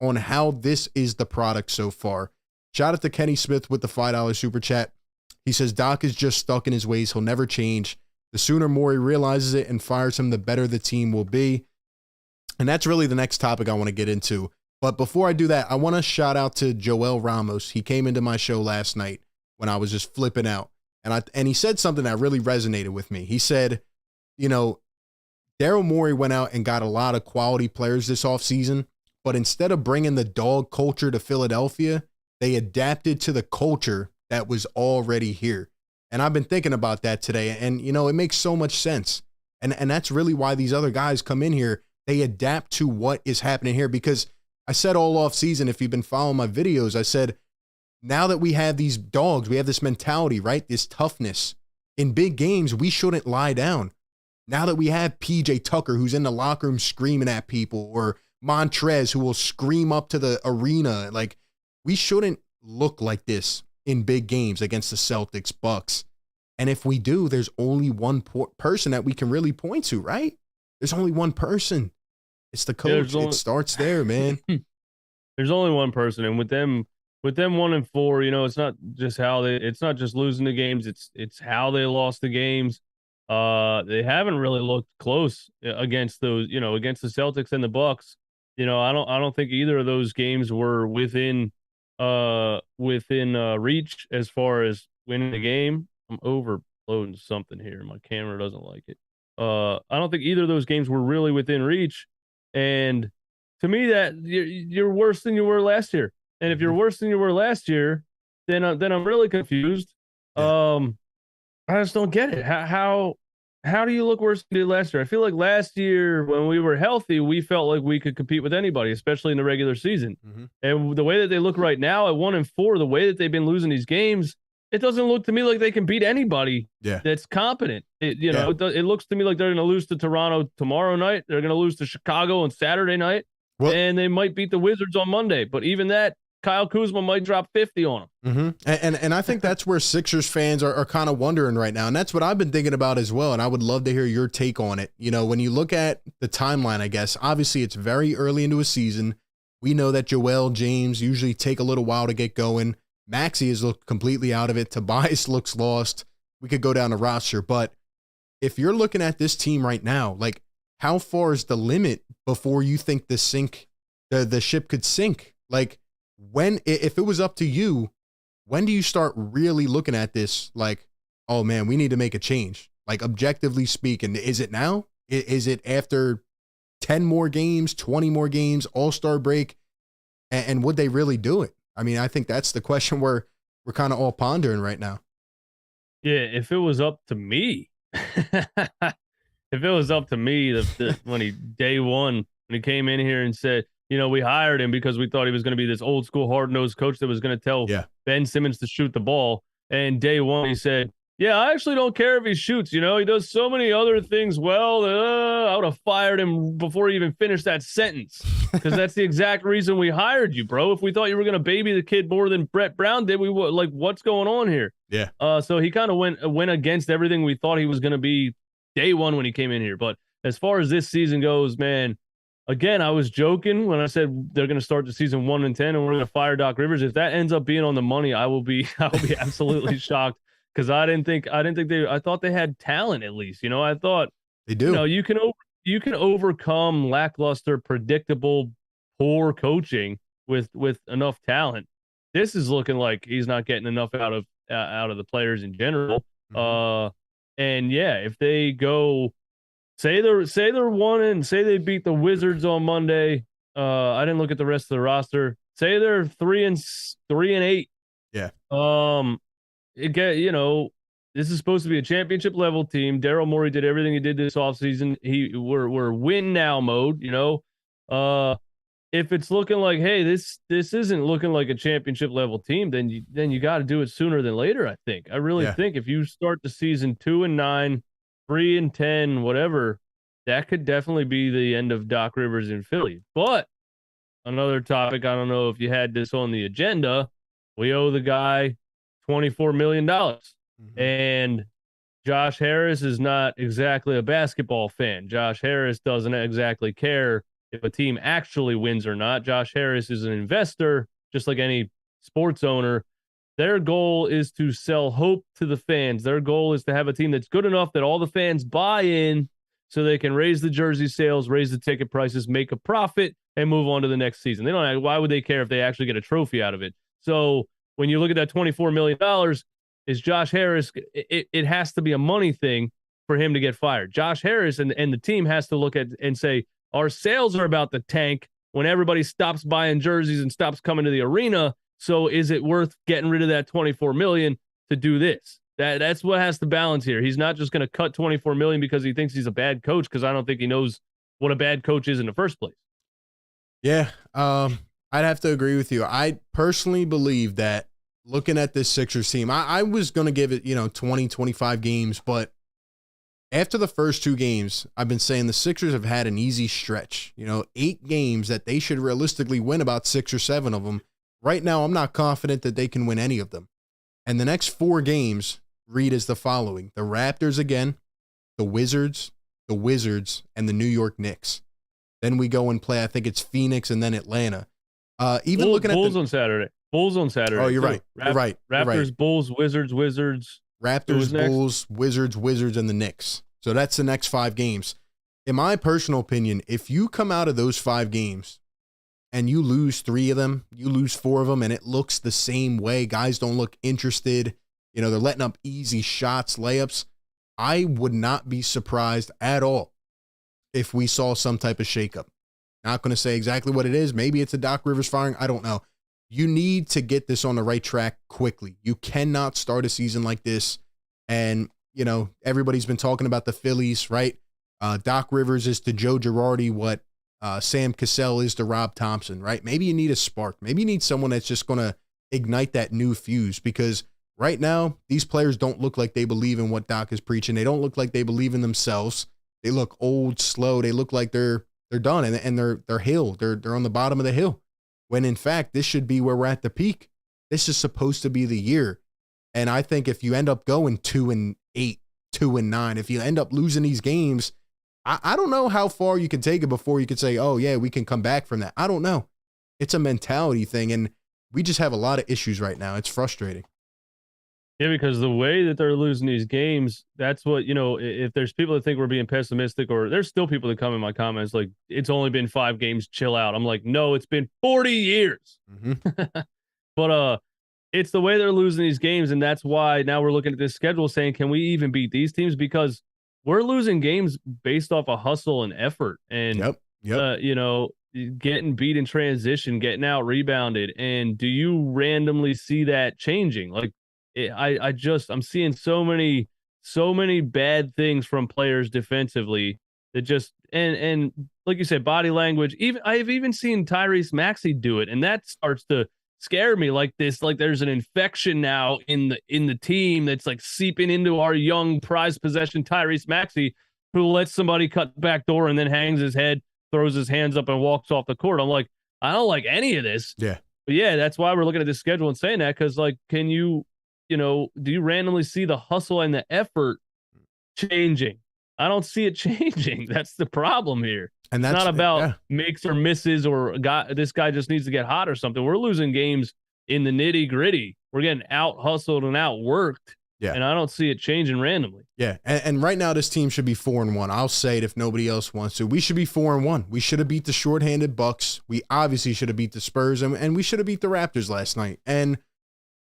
S1: on how this is the product so far. Shout out to Kenny Smith with the $5 super chat. He says, Doc is just stuck in his ways. He'll never change. The sooner Morey realizes it and fires him, the better the team will be. And that's really the next topic I want to get into. But before I do that, I want to shout out to Joel Ramos. He came into my show last night when I was just flipping out. And he said something that really resonated with me. He said, Daryl Morey went out and got a lot of quality players this offseason, but instead of bringing the dog culture to Philadelphia, they adapted to the culture that was already here. And I've been thinking about that today, and, it makes so much sense. And that's really why these other guys come in here. They adapt to what is happening here, because I said all offseason, if you've been following my videos, I said, now that we have these dogs, we have this mentality, right? This toughness. In big games, we shouldn't lie down. Now that we have PJ Tucker, who's in the locker room screaming at people, or Montrez, who will scream up to the arena, like, we shouldn't look like this in big games against the Celtics, Bucks. And if we do, there's only one person that we can really point to, right? There's only one person. It's the coach. It starts there, man.
S2: There's only one person, and with them 1-4, it's not just losing the games. It's how they lost the games. They haven't really looked close against those, against the Celtics and the Bucks. I don't think either of those games were within reach as far as winning the game. I'm overloading something here. My camera doesn't like it. I don't think either of those games were really within reach. And to me, that you're worse than you were last year. And if you're worse than you were last year, then I'm really confused. I just don't get it. How do you look worse than you did last year? I feel like last year when we were healthy, we felt like we could compete with anybody, especially in the regular season. Mm-hmm. And the way that they look right now at 1-4, the way that they've been losing these games, it doesn't look to me like they can beat anybody
S1: Yeah.
S2: that's competent. It looks to me like they're going to lose to Toronto tomorrow night. They're going to lose to Chicago on Saturday night, and they might beat the Wizards on Monday. But even that, Kyle Kuzma might drop 50 on them.
S1: Mm-hmm. And I think that's where Sixers fans are kind of wondering right now. And that's what I've been thinking about as well. And I would love to hear your take on it. You know, when you look at the timeline, I guess, obviously it's very early into a season. We know that Joel, James usually take a little while to get going. Maxey has looked completely out of it. Tobias looks lost. We could go down the roster. But if you're looking at this team right now, like, how far is the limit before you think the ship could sink? Like, if it was up to you, when do you start really looking at this like, oh man, we need to make a change? Like, objectively speaking, is it now? Is it after 10 more games, 20 more games, All-Star break? And would they really do it? I mean, I think that's the question we're kind of all pondering right now.
S2: Yeah, if it was up to me, when day one, when he came in here and said, we hired him because we thought he was going to be this old school hard-nosed coach that was going to tell Ben Simmons to shoot the ball. And day one, he said, yeah, I actually don't care if he shoots. He does so many other things well. I would have fired him before he even finished that sentence, because that's the exact reason we hired you, bro. If we thought you were going to baby the kid more than Brett Brown did, we would. Like, what's going on here?
S1: Yeah.
S2: So he kind of went against everything we thought he was going to be day one when he came in here. But as far as this season goes, man, again, I was joking when I said they're going to start the season 1-10 and we're going to fire Doc Rivers. If that ends up being on the money, I will be absolutely shocked, because I thought they had talent at least. I thought
S1: they do.
S2: You can overcome lackluster, predictable, poor coaching with enough talent. This is looking like he's not getting enough out of the players in general. Mm-hmm. And yeah, if they go. Say they're 1 and say they beat the Wizards on Monday. I didn't look at the rest of the roster. Say they're 3-8.
S1: Yeah.
S2: This is supposed to be a championship level team. Daryl Morey did everything he did this offseason. We're win now mode. If it's looking like, hey, this isn't looking like a championship level team, then you got to do it sooner than later. I think. I really think if you start the season 2-9. 3-10, whatever, that could definitely be the end of Doc Rivers in Philly. But another topic, I don't know if you had this on the agenda, we owe the guy $24 million. Mm-hmm. And Josh Harris is not exactly a basketball fan. Josh Harris doesn't exactly care if a team actually wins or not. Josh Harris is an investor, just like any sports owner. Their goal is to sell hope to the fans. Their goal is to have a team that's good enough that all the fans buy in so they can raise the jersey sales, raise the ticket prices, make a profit, and move on to the next season. Why would they care if they actually get a trophy out of it? So when you look at that $24 million, is Josh Harris, it has to be a money thing for him to get fired. Josh Harris and the team has to look at and say, our sales are about to tank when everybody stops buying jerseys and stops coming to the arena. So is it worth getting rid of that $24 million to do this? That's what has to balance here. He's not just going to cut $24 million because he thinks he's a bad coach, because I don't think he knows what a bad coach is in the first place.
S1: Yeah, I'd have to agree with you. I personally believe that looking at this Sixers team, I was going to give it, 20, 25 games, but after the first 2 games, I've been saying the Sixers have had an easy stretch. 8 games that they should realistically win about 6 or 7 of them. Right now, I'm not confident that they can win any of them. And the next 4 games read as the following: the Raptors again, the Wizards, and the New York Knicks. Then we go and play, I think it's Phoenix and then Atlanta.
S2: Bulls on Saturday.
S1: Oh, you're right. You're right.
S2: Raptors, Bulls, Wizards.
S1: Raptors, Bulls, Wizards, and the Knicks. So that's the next 5 games. In my personal opinion, if you come out of those 5 games and you lose 3 of them, you lose 4 of them, and it looks the same way, guys don't look interested, they're letting up easy shots, layups, I would not be surprised at all if we saw some type of shakeup. Not going to say exactly what it is. Maybe it's a Doc Rivers firing. I don't know. You need to get this on the right track quickly. You cannot start a season like this. And, everybody's been talking about the Phillies, right? Doc Rivers is to Joe Girardi what Sam Cassell is to Rob Thompson, right? Maybe you need a spark. Maybe you need someone that's just going to ignite that new fuse, because right now, these players don't look like they believe in what Doc is preaching. They don't look like they believe in themselves. They look old, slow. They look like they're done and they're hill. They're on the bottom of the hill. When in fact, this should be where we're at the peak. This is supposed to be the year. And I think if you end up going 2-8, 2-9, if you end up losing these games, I don't know how far you can take it before you could say, oh yeah, we can come back from that. I don't know. It's a mentality thing. And we just have a lot of issues right now. It's frustrating.
S2: Yeah, because the way that they're losing these games, that's what, if there's people that think we're being pessimistic, or there's still people that come in my comments like, it's only been 5 games, chill out. I'm like, no, it's been 40 years.
S1: Mm-hmm.
S2: But it's the way they're losing these games, and that's why now we're looking at this schedule saying, can we even beat these teams? Because we're losing games based off of hustle and effort, and getting beat in transition, getting out rebounded. And do you randomly see that changing? Like, I'm seeing so many bad things from players defensively that just and like you said, body language. I've even seen Tyrese Maxey do it, and that starts to scare me. Like there's an infection now in the team that's like seeping into our young prized possession Tyrese Maxey, who lets somebody cut back door and then hangs his head, throws his hands up, and walks off the court. I'm like, I don't like any of this.
S1: Yeah.
S2: But yeah, that's why we're looking at this schedule and saying that, because like, can you, do you randomly see the hustle and the effort changing? I don't see it changing. That's the problem here. And that's not about makes or misses or this guy just needs to get hot or something. We're losing games in the nitty gritty. We're getting out hustled and out worked.
S1: Yeah.
S2: And I don't see it changing randomly.
S1: Yeah. And right now this team should be 4-1. I'll say it if nobody else wants to. We should be 4-1. We should have beat the shorthanded Bucks. We obviously should have beat the Spurs, and we should have beat the Raptors last night. And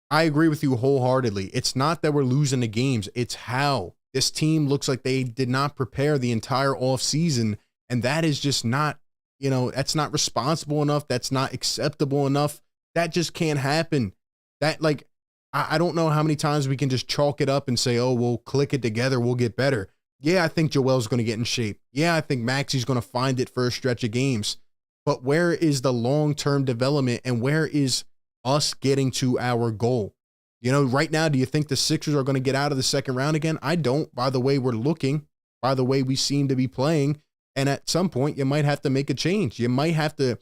S1: I agree with you wholeheartedly. It's not that we're losing the games. It's how this team looks like they did not prepare the entire offseason. And that is just not, that's not responsible enough. That's not acceptable enough. That just can't happen. That, like, I don't know how many times we can just chalk it up and say, oh, we'll click it together, we'll get better. Yeah, I think Joel's going to get in shape. Yeah, I think Maxey's going to find it for a stretch of games. But where is the long-term development, and where is us getting to our goal? Right now, do you think the Sixers are going to get out of the second round again? I don't, by the way we're looking, by the way we seem to be playing. And at some point, you might have to make a change. You might have to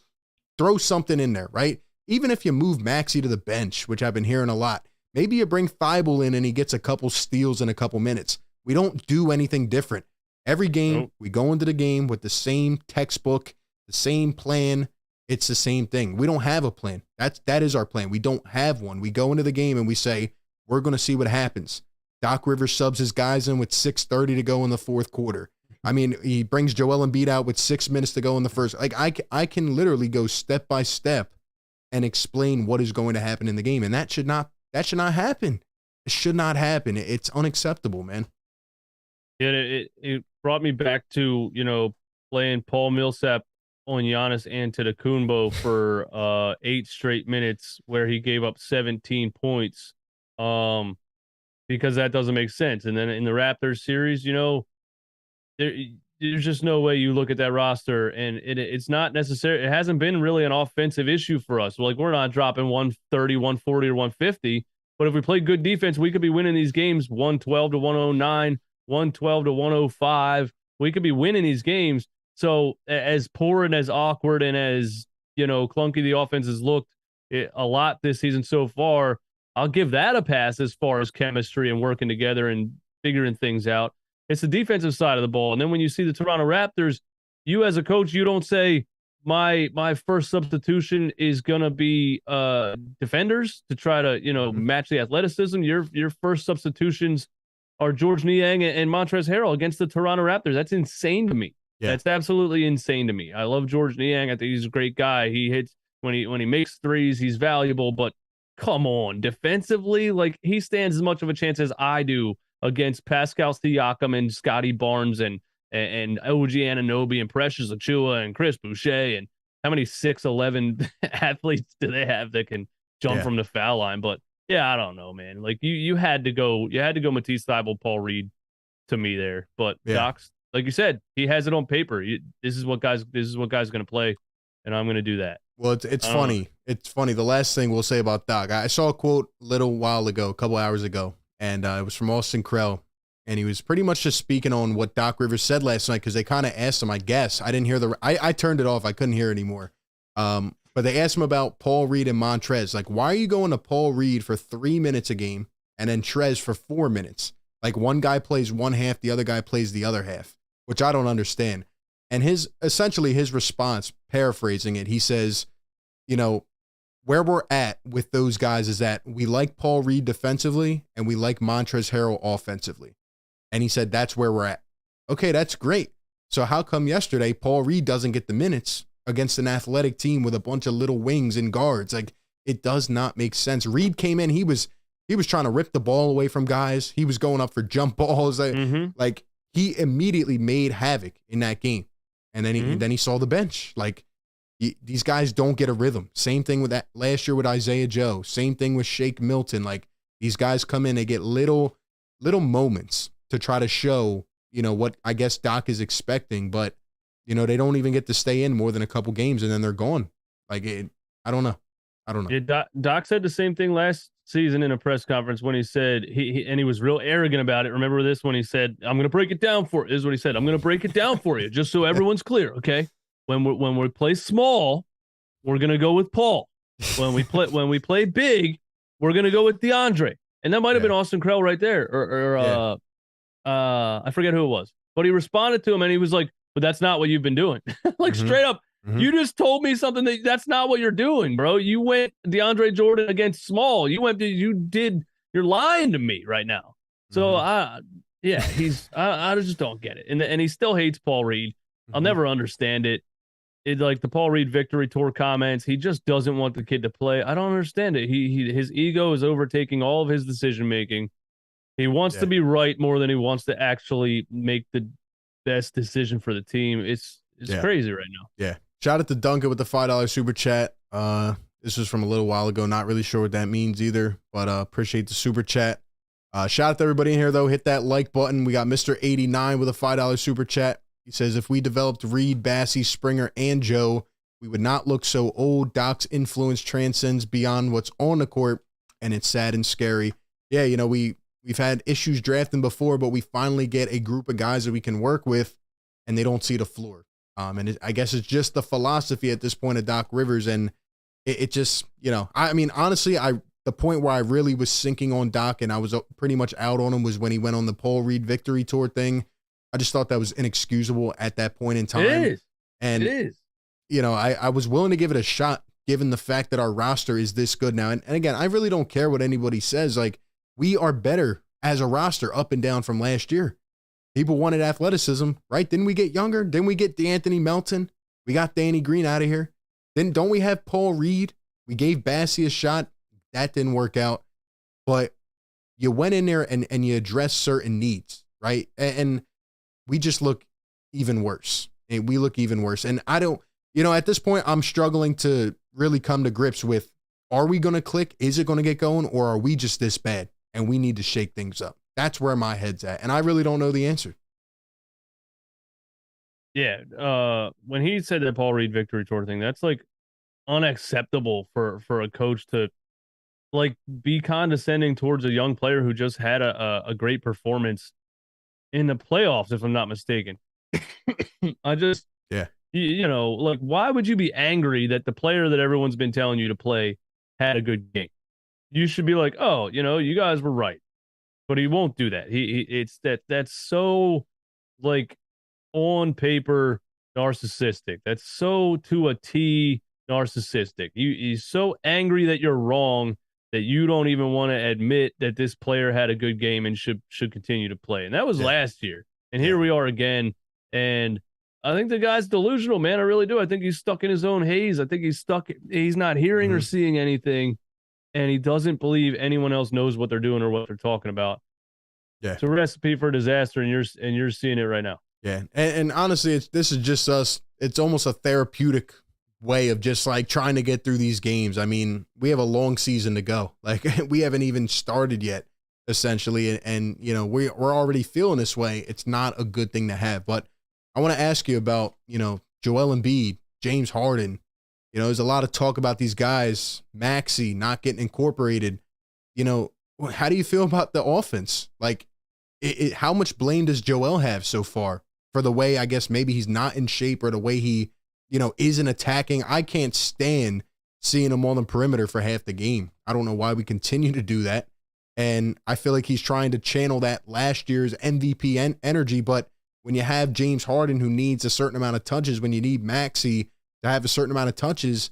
S1: throw something in there, right? Even if you move Maxey to the bench, which I've been hearing a lot, maybe you bring Thibault in and he gets a couple steals in a couple minutes. We don't do anything different. Every game, we go into the game with the same textbook, the same plan. It's the same thing. We don't have a plan. That is our plan. We don't have one. We go into the game and we say, we're going to see what happens. Doc Rivers subs his guys in with 6:30 to go in the fourth quarter. I mean, he brings Joel Embiid out with 6 minutes to go in the first. Like, I can literally go step by step and explain what is going to happen in the game. And that should not happen. It should not happen. It's unacceptable, man.
S2: Yeah, it brought me back to, playing Paul Millsap on Giannis Antetokounmpo for 8 straight minutes where he gave up 17 points, because that doesn't make sense. And then in the Raptors series, there's just no way you look at that roster and it's not necessary. It hasn't been really an offensive issue for us. Like, we're not dropping 130, 140, or 150. But if we play good defense, we could be winning these games 112 to 109, 112 to 105. We could be winning these games. So as poor and as awkward and as, clunky the offense has looked a lot this season so far, I'll give that a pass as far as chemistry and working together and figuring things out. It's the defensive side of the ball. And then when you see the Toronto Raptors, you as a coach, you don't say, my first substitution is going to be defenders to try to, match the athleticism. Your first substitutions are George Niang and Montrezl Harrell against the Toronto Raptors. That's insane to me. Yeah. That's absolutely insane to me. I love George Niang. I think he's a great guy. He hits when he makes threes, he's valuable, but come on, defensively, like, he stands as much of a chance as I do against Pascal Siakam and Scotty Barnes and OG Anunoby and Precious Achiuwa and Chris Boucher. And how many 6'11" athletes do they have that can jump from the foul line? But yeah, I don't know, man. Like, you had to go Matisse Thybulle, Paul Reed to me there. But Doc's, like you said, he has it on paper. This is what guys going to play, and I'm going to do that.
S1: Well, it's funny. It's funny. The last thing we'll say about Doc, I saw a quote a little while ago, a couple hours ago, and it was from Austin Krell, and he was pretty much just speaking on what Doc Rivers said last night because they kind of asked him, I guess. I didn't hear I turned it off. I couldn't hear anymore. But they asked him about Paul Reed and Montrez. Like, why are you going to Paul Reed for 3 minutes a game and then Trez for 4 minutes? Like, one guy plays one half, the other guy plays the other half, which I don't understand. And essentially his response, paraphrasing it, he says, you know, where we're at with those guys is that we like Paul Reed defensively and we like Montrezl Harrell offensively. And he said, that's where we're at. Okay, that's great. So how come yesterday Paul Reed doesn't get the minutes against an athletic team with a bunch of little wings and guards? Like, it does not make sense. Reed came in, he was trying to rip the ball away from guys. He was going up for jump balls. Like he immediately made havoc in that game. And then he saw the bench. Like, these guys don't get a rhythm. Same thing with that last year with Isaiah Joe. Same thing with Shake Milton. Like, these guys come in, they get little moments to try to show, you know, what I guess Doc is expecting, but you know, they don't even get to stay in more than a couple games and then they're gone. Like, I don't know.
S2: Yeah, Doc said the same thing last season in a press conference when he said he was real arrogant about it. Remember this when he said, "I'm going to break it down for you." This is what he said. "I'm going to break it down for you, just so everyone's clear, okay? When we play small, we're going to go with Paul. When we play big, we're going to go with DeAndre." And that might have been Austin Krell right there, or I forget who it was, but he responded to him and he was like, "But that's not what you've been doing." Like, straight up. You just told me something that's not what you're doing, bro. You went DeAndre Jordan against small. You're lying to me right now. So I just don't get it. And he still hates Paul Reed. I'll never understand it. It, like the Paul Reed victory tour comments, he just doesn't want the kid to play. I don't understand it. His ego is overtaking all of his decision making. He wants to be right more than he wants to actually make the best decision for the team. It's crazy right now. Yeah.
S1: Shout out to Duncan with the $5 super chat. This was from a little while ago. Not really sure what that means either, but appreciate the super chat. Shout out to everybody in here, though. Hit that like button. We got Mr. 89 with a $5 super chat. He says, if we developed Reed, Bassey, Springer, and Joe, we would not look so old. Doc's influence transcends beyond what's on the court, and it's sad and scary. Yeah, you know, we've had issues drafting before, but we finally get a group of guys that we can work with, and they don't see the floor. And I guess it's just the philosophy at this point of Doc Rivers. And it just, you know, I mean, honestly, the point where I really was sinking on Doc and I was pretty much out on him was when he went on the Paul Reed victory tour thing. I just thought that was inexcusable at that point in time.
S2: It is.
S1: And,
S2: it is.
S1: You know, I was willing to give it a shot given the fact that our roster is this good now. And again, I really don't care what anybody says. Like, we are better as a roster up and down from last year. People wanted athleticism, right? Didn't we get younger? Didn't we get DeAnthony Melton? We got Danny Green out of here. Then don't we have Paul Reed? We gave Bassey a shot. That didn't work out. But you went in there and you addressed certain needs, right? And we just look even worse. And we look even worse. And I don't, you know, at this point, I'm struggling to really come to grips with, are we going to click? Is it going to get going? Or are we just this bad and we need to shake things up? That's where my head's at. And I really don't know the answer.
S2: Yeah. When he said that Paul Reed victory tour thing, that's like unacceptable for a coach to like be condescending towards a young player who just had a great performance in the playoffs, if I'm not mistaken. I just, you know, like, why would you be angry that the player that everyone's been telling you to play had a good game? You should be like, oh, you know, you guys were right. But he won't do that. That's so like on paper narcissistic. That's so to a T narcissistic. He's so angry that you're wrong that you don't even want to admit that this player had a good game and should continue to play. And that was last year. And here we are again. And I think the guy's delusional, man. I really do. I think he's stuck in his own haze. I think he's not hearing or seeing anything. And he doesn't believe anyone else knows what they're doing or what they're talking about. Yeah. It's a recipe for disaster, and you're seeing it right now.
S1: Yeah. And honestly, this is just us. It's almost a therapeutic way of just like trying to get through these games. I mean, we have a long season to go. Like, we haven't even started yet, essentially. And you know, we're already feeling this way. It's not a good thing to have. But I want to ask you about, you know, Joel Embiid, James Harden. You know, there's a lot of talk about these guys, Maxey not getting incorporated. You know, how do you feel about the offense? Like, how much blame does Joel have so far for the way, I guess, maybe he's not in shape or the way he, you know, isn't attacking? I can't stand seeing him on the perimeter for half the game. I don't know why we continue to do that. And I feel like he's trying to channel that last year's MVP energy. But when you have James Harden, who needs a certain amount of touches, when you need Maxey to have a certain amount of touches,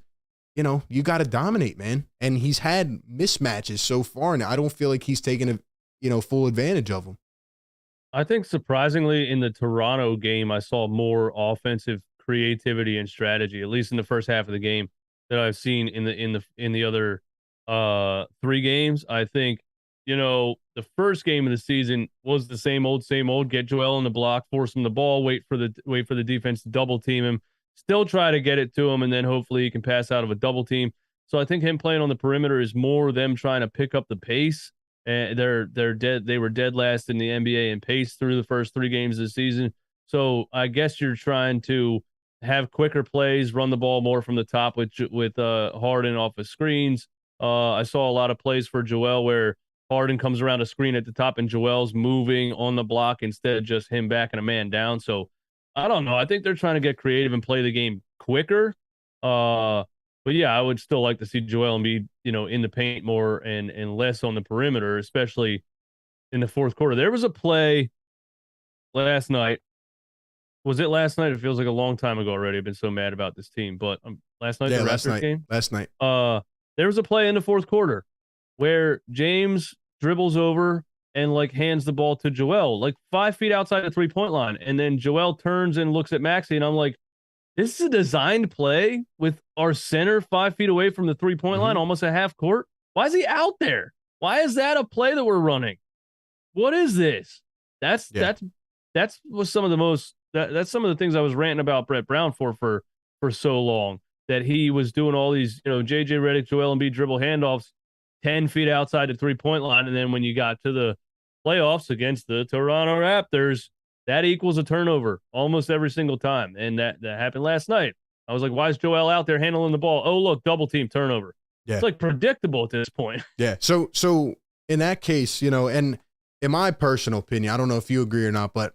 S1: you know, you got to dominate, man. And he's had mismatches so far, and I don't feel like he's taken a, you know, full advantage of them.
S2: I think surprisingly in the Toronto game, I saw more offensive creativity and strategy, at least in the first half of the game, that I've seen in the other 3 games. I think, you know, the first game of the season was the same old, get Joel in the block, force him the ball, wait for the defense to double team him, still try to get it to him, and then hopefully he can pass out of a double team. So I think him playing on the perimeter is more them trying to pick up the pace. And they were dead last in the NBA in pace through the first 3 games of the season. So I guess you're trying to have quicker plays, run the ball more from the top with Harden off of screens. I saw a lot of plays for Joel where Harden comes around a screen at the top and Joel's moving on the block instead of just him backing a man down. So I don't know. I think they're trying to get creative and play the game quicker. But yeah, I would still like to see Joel Embiid, you know, in the paint more and less on the perimeter, especially in the fourth quarter. There was a play last night. Was it last night? It feels like a long time ago already. I've been so mad about this team, but last night, the Raptors game.
S1: Last night.
S2: There was a play in the fourth quarter where James dribbles over and like hands the ball to Joel, like 5 feet outside the 3-point line, and then Joel turns and looks at Maxey, and I'm like, this is a designed play with our center 5 feet away from the 3-point line, almost a half court. Why is he out there? Why is that a play that we're running? What is this? That's was some of the most that's some of the things I was ranting about Brett Brown for so long, that he was doing all these, you know, JJ Redick, Joel Embiid dribble handoffs 10 feet outside the 3-point line, and then when you got to the playoffs against the Toronto Raptors, that equals a turnover almost every single time. And that happened last night. I was like, why is Joel out there handling the ball? Oh, look, double team turnover. Yeah. It's like predictable at this point.
S1: Yeah. So in that case, you know, and in my personal opinion, I don't know if you agree or not, but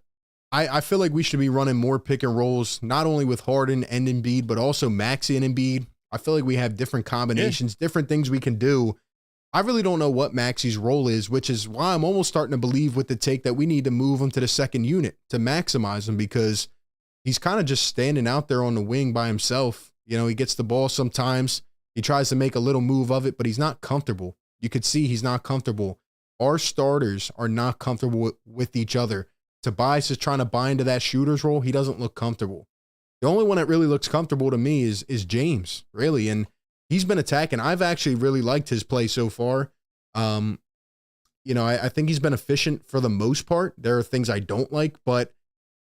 S1: I feel like we should be running more pick and rolls, not only with Harden and Embiid, but also Maxey and Embiid. I feel like we have different combinations, different things we can do. I really don't know what Maxey's role is, which is why I'm almost starting to believe with the take that we need to move him to the second unit to maximize him, because he's kind of just standing out there on the wing by himself. You know, he gets the ball sometimes. He tries to make a little move of it, but he's not comfortable. You could see he's not comfortable. Our starters are not comfortable with each other. Tobias is trying to buy into that shooter's role. He doesn't look comfortable. The only one that really looks comfortable to me is James, really. And he's been attacking. I've actually really liked his play so far. You know, I think he's been efficient for the most part. There are things I don't like, but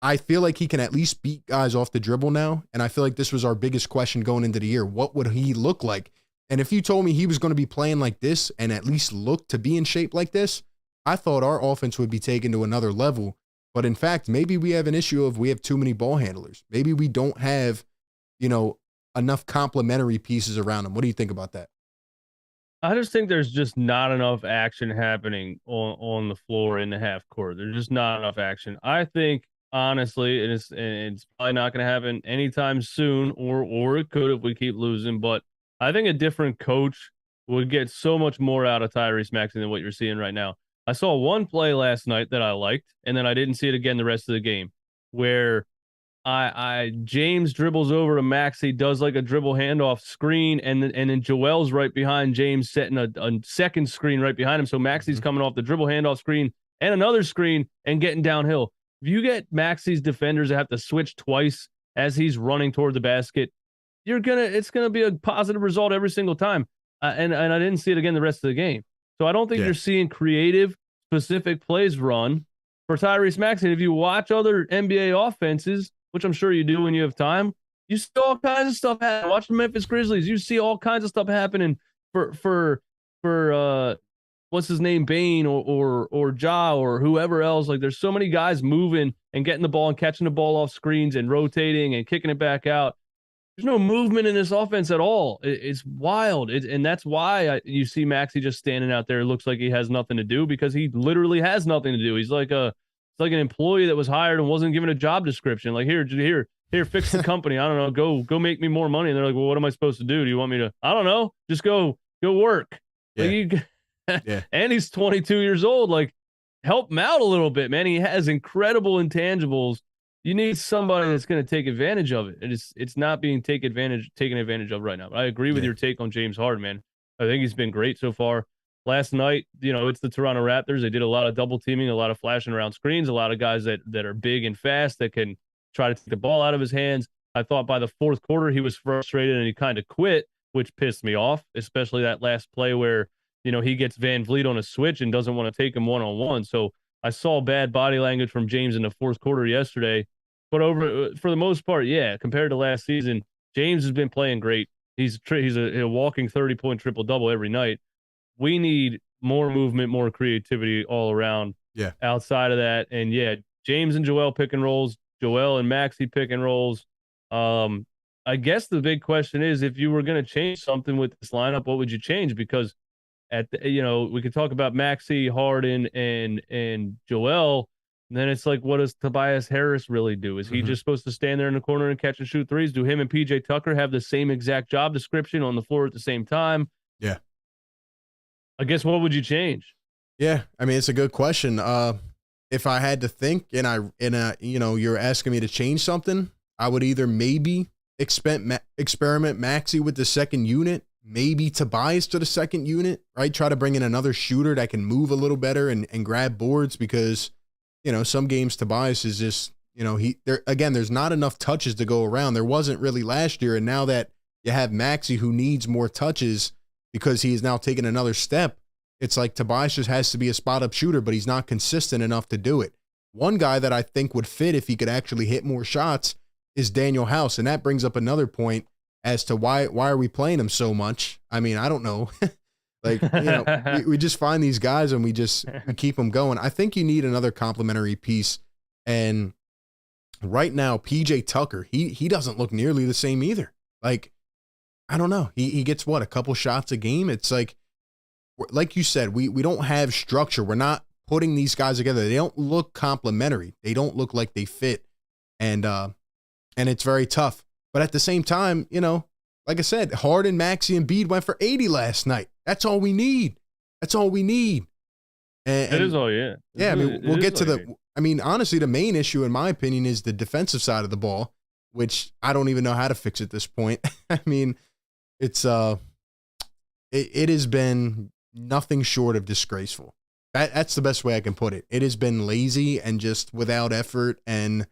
S1: I feel like he can at least beat guys off the dribble now. And I feel like this was our biggest question going into the year. What would he look like? And if you told me he was going to be playing like this and at least look to be in shape like this, I thought our offense would be taken to another level. But in fact, maybe we have an issue of we have too many ball handlers. Maybe we don't have, you know, enough complementary pieces around him. What do you think about that?
S2: I just think there's just not enough action happening on the floor in the half court. There's just not enough action. I think, honestly, and it's probably not going to happen anytime soon, or it could if we keep losing. But I think a different coach would get so much more out of Tyrese Maxey than what you're seeing right now. I saw one play last night that I liked, and then I didn't see it again the rest of the game, where James dribbles over to Maxey, does like a dribble handoff screen, and then Joel's right behind James, setting a second screen right behind him. So Maxey's coming off the dribble handoff screen and another screen and getting downhill. If you get Maxey's defenders that have to switch twice as he's running toward the basket, it's gonna be a positive result every single time. And I didn't see it again the rest of the game. So I don't think you're seeing creative, specific plays run for Tyrese Maxey. If you watch other NBA offenses, which I'm sure you do when you have time, you see all kinds of stuff happen. Watch the Memphis Grizzlies. You see all kinds of stuff happening for what's his name, Bane or Ja or whoever else. Like, there's so many guys moving and getting the ball and catching the ball off screens and rotating and kicking it back out. there's no movement in this offense at all. It's wild. And that's why you see Maxey just standing out there. It looks like he has nothing to do because he literally has nothing to do. He's like it's like an employee that was hired and wasn't given a job description. Like, here, fix the company. I don't know. Go make me more money. And they're like, well, what am I supposed to do? Do you want me to? I don't know. Just go work.
S1: Yeah.
S2: Like and he's 22 years old. Like, help him out a little bit, man. He has incredible intangibles. You need somebody that's going to take advantage of it. It's not being taken advantage of right now. But I agree with your take on James Harden, man. I think he's been great so far. Last night, it's the Toronto Raptors. They did a lot of double teaming, a lot of flashing around screens, a lot of guys that are big and fast that can try to take the ball out of his hands. I thought by the fourth quarter he was frustrated and he kind of quit, which pissed me off, especially that last play where, he gets Van Vliet on a switch and doesn't want to take him one-on-one. So I saw bad body language from James in the fourth quarter yesterday. But for the most part, compared to last season, James has been playing great. He's a walking 30-point triple-double every night. We need more movement, more creativity all around.
S1: Yeah.
S2: Outside of that, and James and Joel pick and rolls, Joel and Maxey pick and rolls. I guess the big question is, if you were going to change something with this lineup, what would you change? Because we could talk about Maxey, Harden, and Joel. And then it's like, what does Tobias Harris really do? Is he just supposed to stand there in the corner and catch and shoot threes? Do him and PJ Tucker have the same exact job description on the floor at the same time?
S1: Yeah.
S2: I guess what would you change?
S1: Yeah, I mean, it's a good question. If I had to think, you're asking me to change something, I would either maybe experiment Maxey with the second unit, maybe Tobias to the second unit, right? Try to bring in another shooter that can move a little better and grab boards because, some games Tobias is just, there's not enough touches to go around. There wasn't really last year. And now that you have Maxey who needs more touches because he is now taking another step, it's like Tobias just has to be a spot-up shooter, but he's not consistent enough to do it. One guy that I think would fit if he could actually hit more shots is Daniel House, and that brings up another point as to why are we playing him so much? I mean, I don't know. we just find these guys and we keep them going. I think you need another complimentary piece, and right now, PJ Tucker, he doesn't look nearly the same either. Like, I don't know. He gets, a couple shots a game? It's like you said, we don't have structure. We're not putting these guys together. They don't look complementary. They don't look like they fit. And it's very tough. But at the same time, like I said, Harden, Maxey, and Embiid went for 80 last night. That's all we need. That's all we need. And
S2: it is all, yeah.
S1: Yeah, I mean, we'll get to honestly, the main issue, in my opinion, is the defensive side of the ball, which I don't even know how to fix at this point. I mean, it's it has been nothing short of disgraceful. That's the best way I can put it. It has been lazy and just without effort, and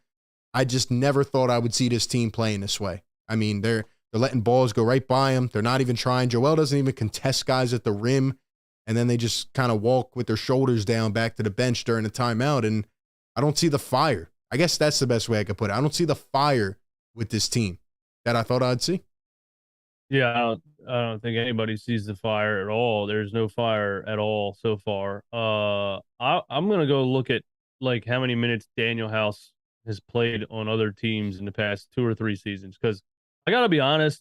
S1: I just never thought I would see this team playing this way. I mean, they're letting balls go right by them. They're not even trying. Joel doesn't even contest guys at the rim, and then they just kind of walk with their shoulders down back to the bench during the timeout, and I don't see the fire. I guess that's the best way I could put it. I don't see the fire with this team that I thought I'd see.
S2: Yeah, I don't think anybody sees the fire at all. There's no fire at all so far. I'm gonna go look at like how many minutes Daniel House has played on other teams in the past 2 or 3 seasons. Because I gotta be honest,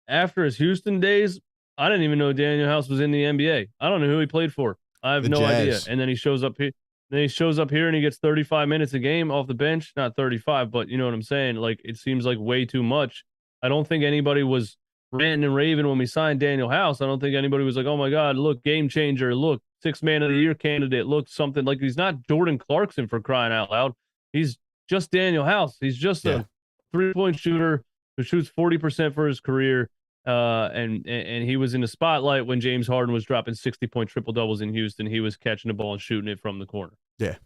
S2: after his Houston days, I didn't even know Daniel House was in the NBA. I don't know who he played for. I have no idea. And then he shows up here. And he gets 35 minutes a game off the bench. Not 35, but you know what I'm saying? Like, it seems like way too much. I don't think anybody was ranting and raving when we signed Daniel House. I don't think anybody was like, oh my God, look, game changer. Look, 6th man of the year candidate. Look, something like he's not Jordan Clarkson for crying out loud. He's just Daniel House. He's just a 3-point shooter who shoots 40% for his career. And he was in the spotlight when James Harden was dropping 60-point triple doubles in Houston. He was catching the ball and shooting it from the corner.
S1: Yeah.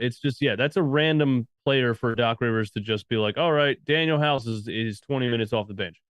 S2: It's just, that's a random player for Doc Rivers to just be like, all right, Daniel House is 20 minutes off the bench.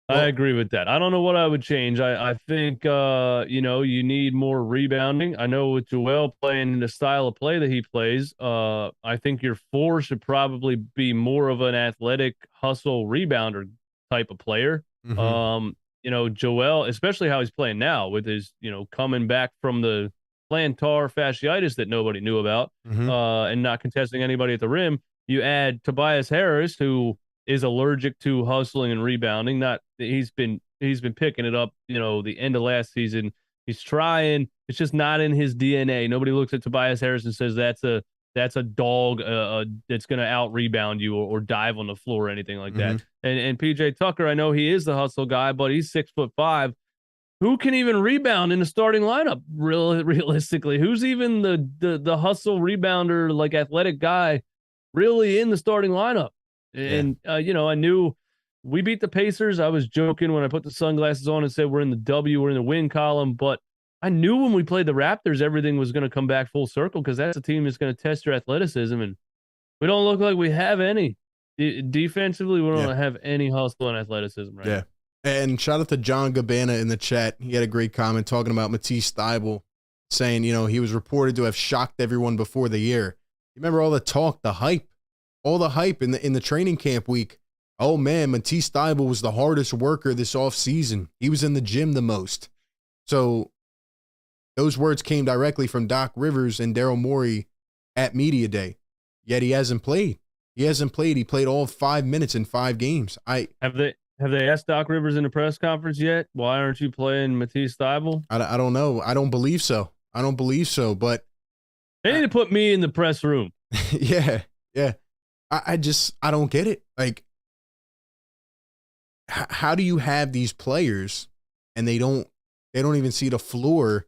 S2: I agree with that. I don't know what I would change. I think, you need more rebounding. I know with Joel playing the style of play that he plays, I think your 4 should probably be more of an athletic hustle rebounder type of player. Joel, especially how he's playing now with his, coming back from the plantar fasciitis that nobody knew about, and not contesting anybody at the rim. You add Tobias Harris, who is allergic to hustling and rebounding. Not he's been picking it up, the end of last season. He's trying. It's just not in his DNA. Nobody looks at Tobias Harris and says that's a dog that's going to out rebound you or dive on the floor or anything like that. And PJ Tucker, I know he is the hustle guy, but he's 6'5". Who can even rebound in the starting lineup? Realistically, who's even the hustle rebounder, like athletic guy, really in the starting lineup? And I knew we beat the Pacers. I was joking when I put the sunglasses on and said we're in the win column, but I knew when we played the Raptors, everything was going to come back full circle because that's a team that's going to test your athleticism, and we don't look like we have any. Defensively, we don't have any hustle and athleticism right now.
S1: And shout out to John Gabbana in the chat. He had a great comment talking about Matisse Thybulle, saying, he was reported to have shocked everyone before the year. You remember all the talk, the hype, all the hype in the training camp week. Oh man, Matisse Thybulle was the hardest worker this offseason. He was in the gym the most. So those words came directly from Doc Rivers and Daryl Morey at Media Day. Yet he hasn't played. He played all 5 minutes in 5 games.
S2: Have they asked Doc Rivers in the press conference yet? Why aren't you playing Matisse Thybulle?
S1: I don't know. I don't believe so. But
S2: they need to put me in the press room.
S1: Yeah. I don't get it. Like, how do you have these players and they don't even see the floor?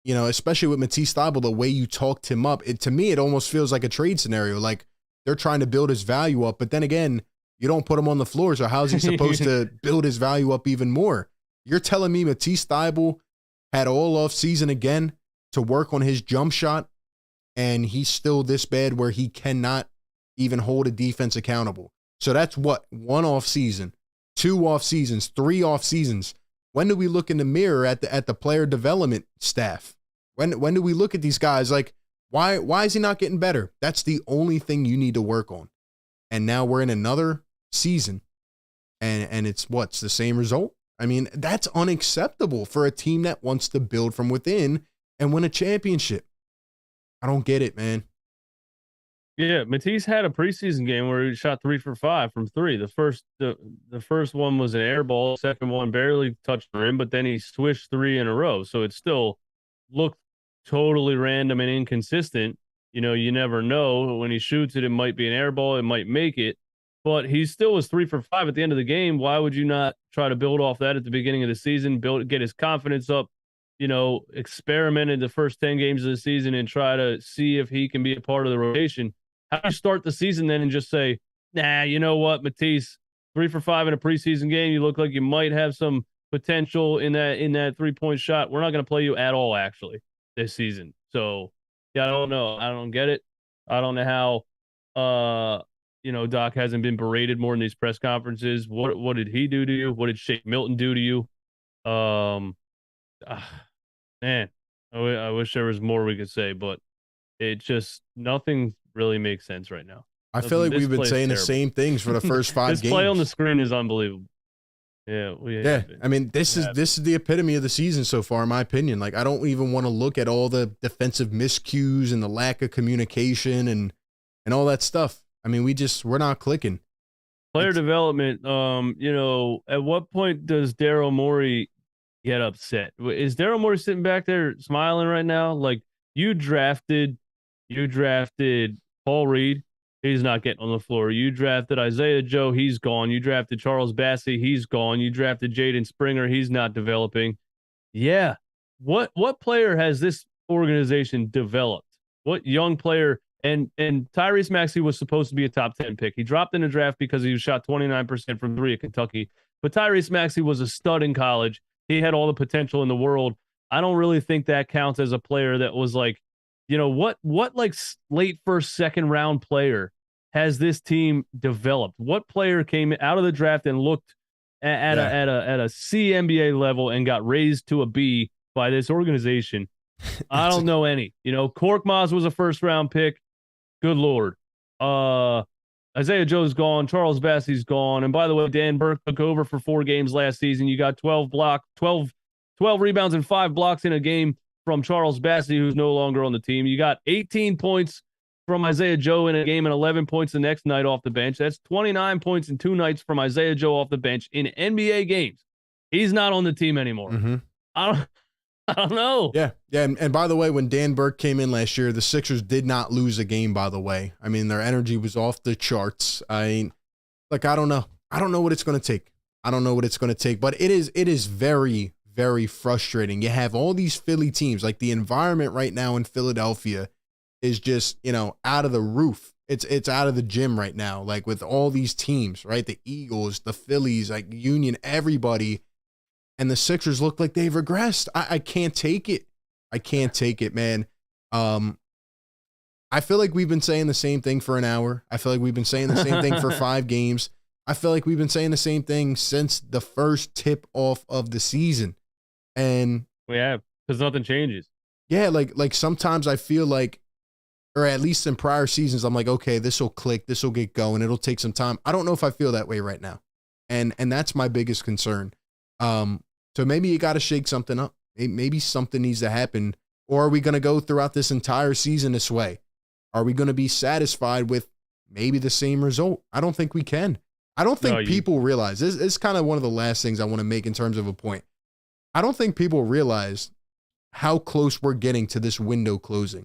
S1: Especially with Matisse Thybulle, the way you talked him up, to me, it almost feels like a trade scenario. Like they're trying to build his value up, but then again, you don't put him on the floor, so how's he supposed to build his value up even more? You're telling me Matisse Thybulle had all off season again to work on his jump shot, and he's still this bad where he cannot even hold a defense accountable. So that's what? 1 off season, 2 off seasons, 3 off seasons. When do we look in the mirror at the player development staff? When do we look at these guys like, why is he not getting better? That's the only thing you need to work on. And now we're in another season and it's the same result? I mean, that's unacceptable for a team that wants to build from within and win a championship. I don't get it, man.
S2: Yeah, Matisse had a preseason game where he shot 3 for 5 from 3. The first one was an air ball, second one barely touched the rim, but then he swished 3 in a row. So it still looked totally random and inconsistent. You never know. When he shoots it, it might be an air ball, it might make it. But he still was 3 for 5 at the end of the game. Why would you not try to build off that at the beginning of the season, get his confidence up, experiment in the first 10 games of the season and try to see if he can be a part of the rotation? How do you start the season then and just say, nah, you know what, Matisse, 3 for 5 in a preseason game. You look like you might have some potential in that 3-point shot. We're not going to play you at all, actually, this season. So, yeah, I don't know. I don't get it. I don't know how, Doc hasn't been berated more in these press conferences. What did he do to you? What did Shake Milton do to you? Man, I wish there was more we could say, but it just nothing really makes sense right now.
S1: I feel like we've been saying the same things for the first 5 games.
S2: This play on the screen is unbelievable. Yeah.
S1: I mean, this is the epitome of the season so far, in my opinion. Like, I don't even want to look at all the defensive miscues and the lack of communication and all that stuff. I mean, we're not clicking.
S2: Player development. At what point does Daryl Morey get upset? Is Daryl Morey sitting back there smiling right now? Like, you drafted Paul Reed. He's not getting on the floor. You drafted Isaiah Joe. He's gone. You drafted Charles Bassey. He's gone. You drafted Jaden Springer. He's not developing. Yeah. What player has this organization developed? What young player? And Tyrese Maxey was supposed to be a top 10 pick. He dropped in the draft because he shot 29% from 3 at Kentucky. But Tyrese Maxey was a stud in college. He had all the potential in the world. I don't really think that counts as a player that was like, what like late first, second round player has this team developed? What player came out of the draft and looked at a C NBA level and got raised to a B by this organization? I don't know any. Korkmaz was a first round pick. Good Lord. Isaiah Joe's gone. Charles Bassey's gone. And by the way, Dan Burke took over for 4 games last season. You got 12 rebounds and 5 blocks in a game from Charles Bassey, who's no longer on the team. You got 18 points from Isaiah Joe in a game and 11 points the next night off the bench. That's 29 points in 2 nights from Isaiah Joe off the bench in NBA games. He's not on the team anymore.
S1: Mm-hmm.
S2: I don't know.
S1: Yeah. And by the way, when Dan Burke came in last year, the Sixers did not lose a game, by the way. I mean, their energy was off the charts. I don't know. I don't know what it's going to take. But it is very, very frustrating. You have all these Philly teams, like the environment right now in Philadelphia is just, out of the roof. It's out of the gym right now, like with all these teams, right? The Eagles, the Phillies, like Union, everybody. And the Sixers look like they've regressed. I can't take it. I can't take it, man. I feel like we've been saying the same thing for an hour. I feel like we've been saying the same thing for 5 games. I feel like we've been saying the same thing since the first tip off of the season. And
S2: we have, because nothing changes.
S1: Yeah, like sometimes I feel like, or at least in prior seasons, I'm like, okay, this will click, this will get going, it'll take some time. I don't know if I feel that way right now. And that's my biggest concern. So maybe you got to shake something up. Maybe something needs to happen. Or are we going to go throughout this entire season this way? Are we going to be satisfied with maybe the same result? I don't think we can. I don't think people realize, this is kind of one of the last things I want to make in terms of a point. I don't think people realize how close we're getting to this window closing.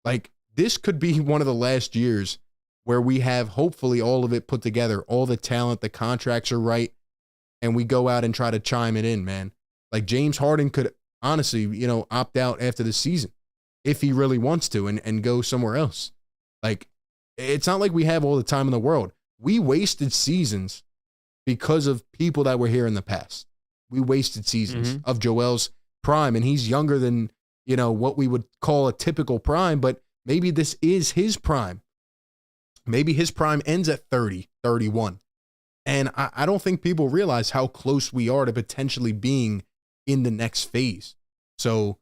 S1: Like, this could be one of the last years where we have hopefully all of it put together, all the talent, the contracts are right, and we go out and try to chime it in, man. Like, James Harden could honestly, opt out after the season if he really wants to and go somewhere else. Like, it's not like we have all the time in the world. We wasted seasons because of people that were here in the past. We wasted seasons of Joel's prime, and he's younger than, what we would call a typical prime, but maybe this is his prime. Maybe his prime ends at 30, 31. And I don't think people realize how close we are to potentially being in the next phase. So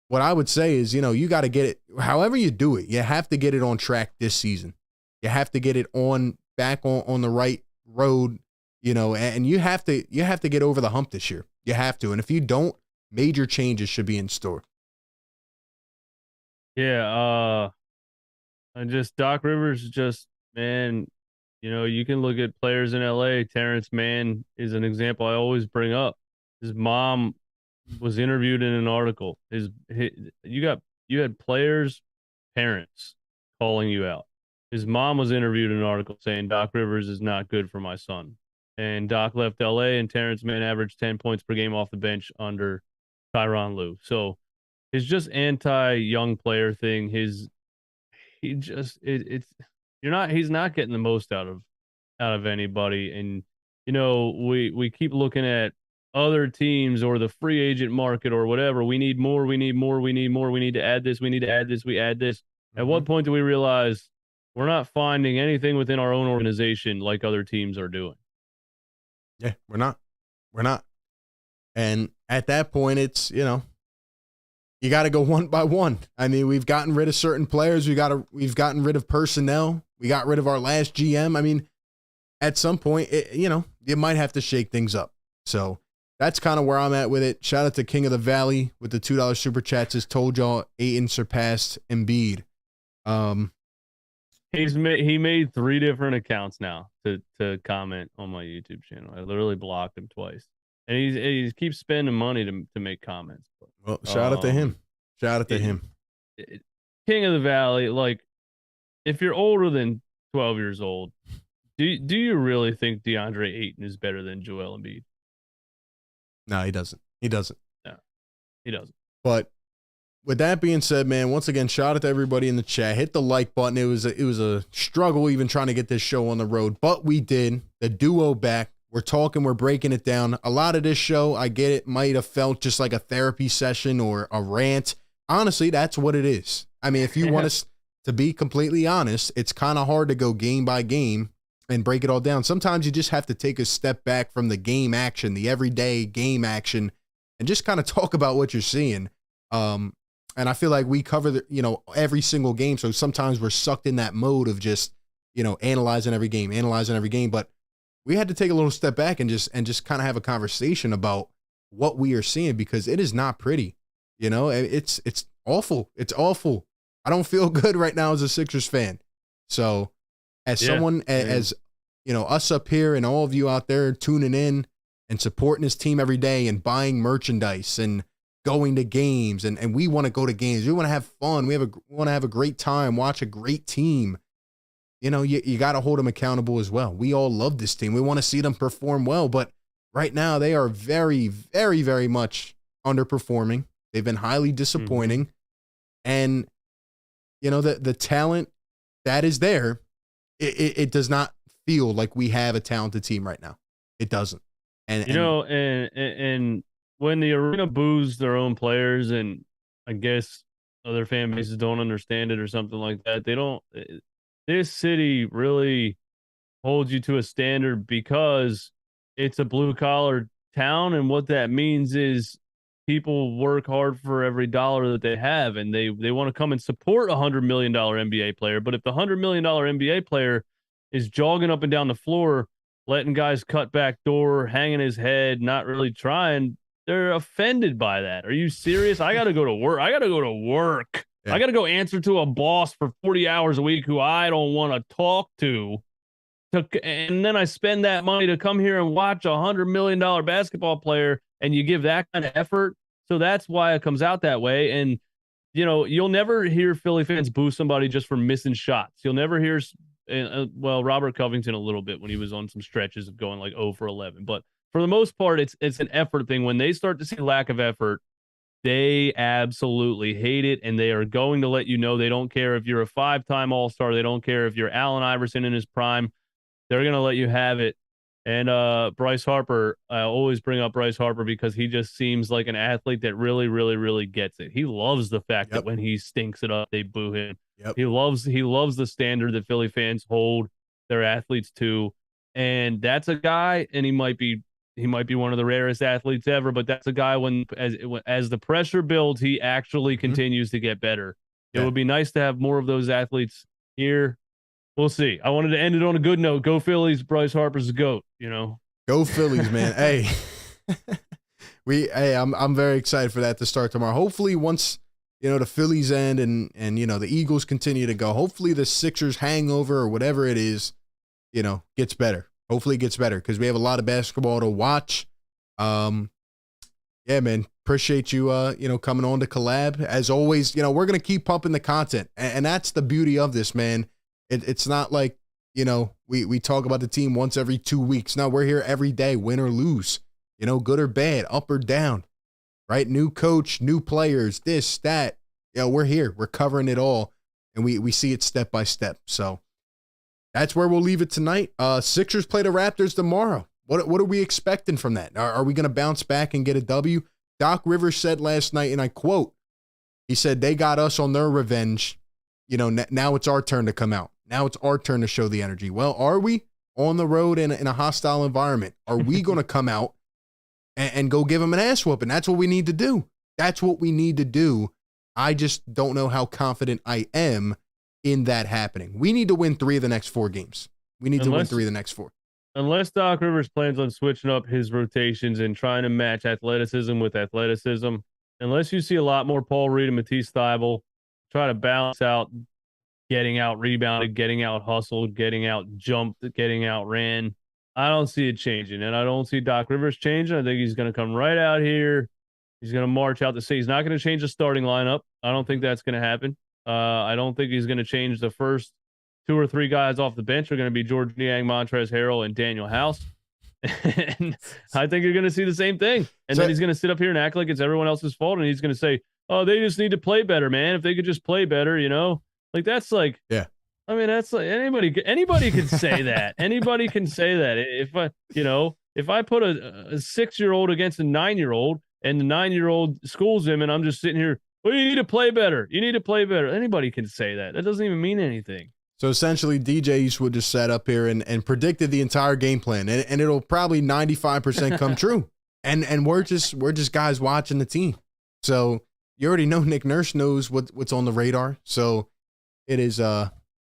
S1: what I would say is, you got to get it, however you do it, you have to get it on track this season. You have to get it back on the right road, and you have to get over the hump this year. You have to. And if you don't, major changes should be in store.
S2: Yeah. And just Doc Rivers, man, you can look at players in LA. Terrence Mann is an example I always bring up. His mom was interviewed in an article. You had players' parents calling you out. His mom was interviewed in an article saying Doc Rivers is not good for my son. And Doc left LA, and Terrence Mann averaged 10 points per game off the bench under Tyronn Lue. So his just anti-young player thing, he's not getting the most out of anybody. And we keep looking at other teams or the free agent market or whatever. We need more, we need to add this, we add this. At what point do we realize we're not finding anything within our own organization like other teams are doing?
S1: Yeah, we're not. And at that point, it's, you got to go one by one. I mean, we've gotten rid of certain players. We've gotten rid of personnel. We got rid of our last GM. I mean, at some point, you might have to shake things up. So that's kind of where I'm at with it. Shout out to King of the Valley with the $2 super chats. Has told y'all Ayton surpassed Embiid.
S2: He made 3 different accounts now to comment on my YouTube channel. I literally blocked him twice, and he keeps spending money to make comments.
S1: Well, shout out to him. Shout out to him.
S2: King of the Valley. Like, if you're older than 12 years old, do you really think DeAndre Ayton is better than Joel Embiid?
S1: No, he doesn't.
S2: No, he doesn't.
S1: But with that being said, man, once again, shout out to everybody in the chat. Hit the like button. It was a struggle even trying to get this show on the road, but we did. The duo back. We're talking, we're breaking it down. A lot of this show, I get it, might have felt just like a therapy session or a rant. Honestly, that's what it is. I mean, if you want us to be completely honest, it's kind of hard to go game by game and break it all down. Sometimes you just have to take a step back from the game action, the everyday game action, and just kind of talk about what you're seeing. And I feel like we cover every single game. So sometimes we're sucked in that mode of just, analyzing every game. But we had to take a little step back and just kind of have a conversation about what we are seeing, because it is not pretty. It's awful. It's awful. I don't feel good right now as a Sixers fan. So as someone, as you know, us up here and all of you out there tuning in and supporting this team every day and buying merchandise and going to games, and we want to go to games. We want to have fun. We want to have a great time, watch a great team. You know, you got to hold them accountable as well. We all love this team. We want to see them perform well, but right now they are very, very, very much underperforming. They've been highly disappointing. And, you know, the talent that is there, it does not feel like we have a talented team right now. It doesn't. And
S2: you know, and when the arena boos their own players, and I guess other fan bases don't understand it or something like that, they don't. This city really holds you to a standard because it's a blue collar town, and what that means is people work hard for every dollar that they have, and they want to come and support $100 million NBA player. But if the $100 million NBA player is jogging up and down the floor, letting guys cut back door, hanging his head, not really trying, they're offended by that. Are you serious? I got to go to work. I got to go to work. Yeah. I got to go answer to a boss for 40 hours a week who I don't want to talk to. And then I spend that money to come here and watch a $100 million basketball player, and you give that kind of effort. So that's why it comes out that way. And, you know, you'll never hear Philly fans boo somebody just for missing shots. You'll never hear, well, Robert Covington a little bit when he was on some stretches of going like 0 for 11. But for the most part, it's an effort thing. When they start to see lack of effort, they absolutely hate it, and they are going to let you know. They don't care if you're a 5-time All-Star. They don't care if you're Allen Iverson in his prime. They're going to let you have it. And Bryce Harper, I always bring up Bryce Harper because he just seems like an athlete that really, really, really gets it. He loves the fact that when he stinks it up, they boo him. He loves the standard that Philly fans hold their athletes to. And that's a guy, and he might be one of the rarest athletes ever, but that's a guy as the pressure builds, he actually continues to get better. It would be nice to have more of those athletes here. We'll see. I wanted to end it on a good note. Go Phillies. Bryce Harper's the GOAT, you know.
S1: Go Phillies, man. Hey. I'm very excited for that to start tomorrow. Hopefully once, you know, the Phillies end and you know, the Eagles continue to go, hopefully the Sixers hangover or whatever it is, you know, gets better. Hopefully it gets better because we have a lot of basketball to watch. Yeah, man. Appreciate you, you know, coming on to collab. As always, you know, we're going to keep pumping the content. And that's the beauty of this, man. It's not like, you know, we talk about the team once every 2 weeks. No, we're here every day, win or lose, you know, good or bad, up or down, right? New coach, new players, this, that. You know, we're here. We're covering it all, and we see it step by step. So that's where we'll leave it tonight. Sixers play the Raptors tomorrow. What are we expecting from that? Are we going to bounce back and get a W? Doc Rivers said last night, and I quote, he said, they got us on their revenge. You know, now it's our turn to come out. Now it's our turn to show the energy. Well, are we on the road in a hostile environment? Are we going to come out and go give them an ass whooping? That's what we need to do. That's what we need to do. I just don't know how confident I am in that happening. We need to win 3 of the next 4 games. We need to win 3 of the next 4.
S2: Unless Doc Rivers plans on switching up his rotations and trying to match athleticism with athleticism, unless you see a lot more Paul Reed and Matisse Thybulle try to balance out getting out rebounded, getting out hustled, getting out jumped, getting out ran, I don't see it changing. And I don't see Doc Rivers changing. I think he's going to come right out here. He's going to march out to say he's not going to change the starting lineup. I don't think that's going to happen. I don't think he's going to change the first 2 or 3 guys off the bench are going to be George Niang, Montrezl Harrell, and Daniel House. And I think you're going to see the same thing. And then he's going to sit up here and act like it's everyone else's fault. And he's going to say, oh, they just need to play better, man. If they could just play better, you know, like that's like,
S1: yeah.
S2: I mean, that's like anybody can say that. Anybody can say that. If I put a 6-year-old against a 9-year-old and the 9-year-old schools him and I'm just sitting here, well, you need to play better. You need to play better. Anybody can say that. That doesn't even mean anything.
S1: So essentially, DJ Eastwood just sat up here and predicted the entire game plan, and it'll probably 95% come true. And we're just guys watching the team. So you already know Nick Nurse knows what's on the radar. So it is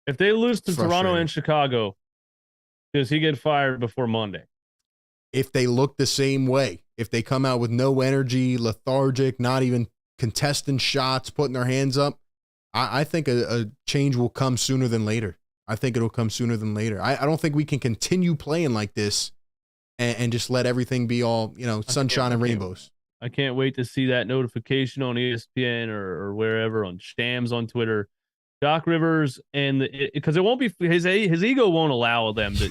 S2: if they lose to Toronto and Chicago, does he get fired before Monday?
S1: If they look the same way, if they come out with no energy, lethargic, not even contesting shots, putting their hands up, I think a change will come sooner than later. I think it'll come sooner than later. I don't think we can continue playing like this and just let everything be all, sunshine and rainbows.
S2: I can't wait to see that notification on ESPN or wherever, on Shams on Twitter. Doc Rivers, and because it won't be his ego won't allow them to,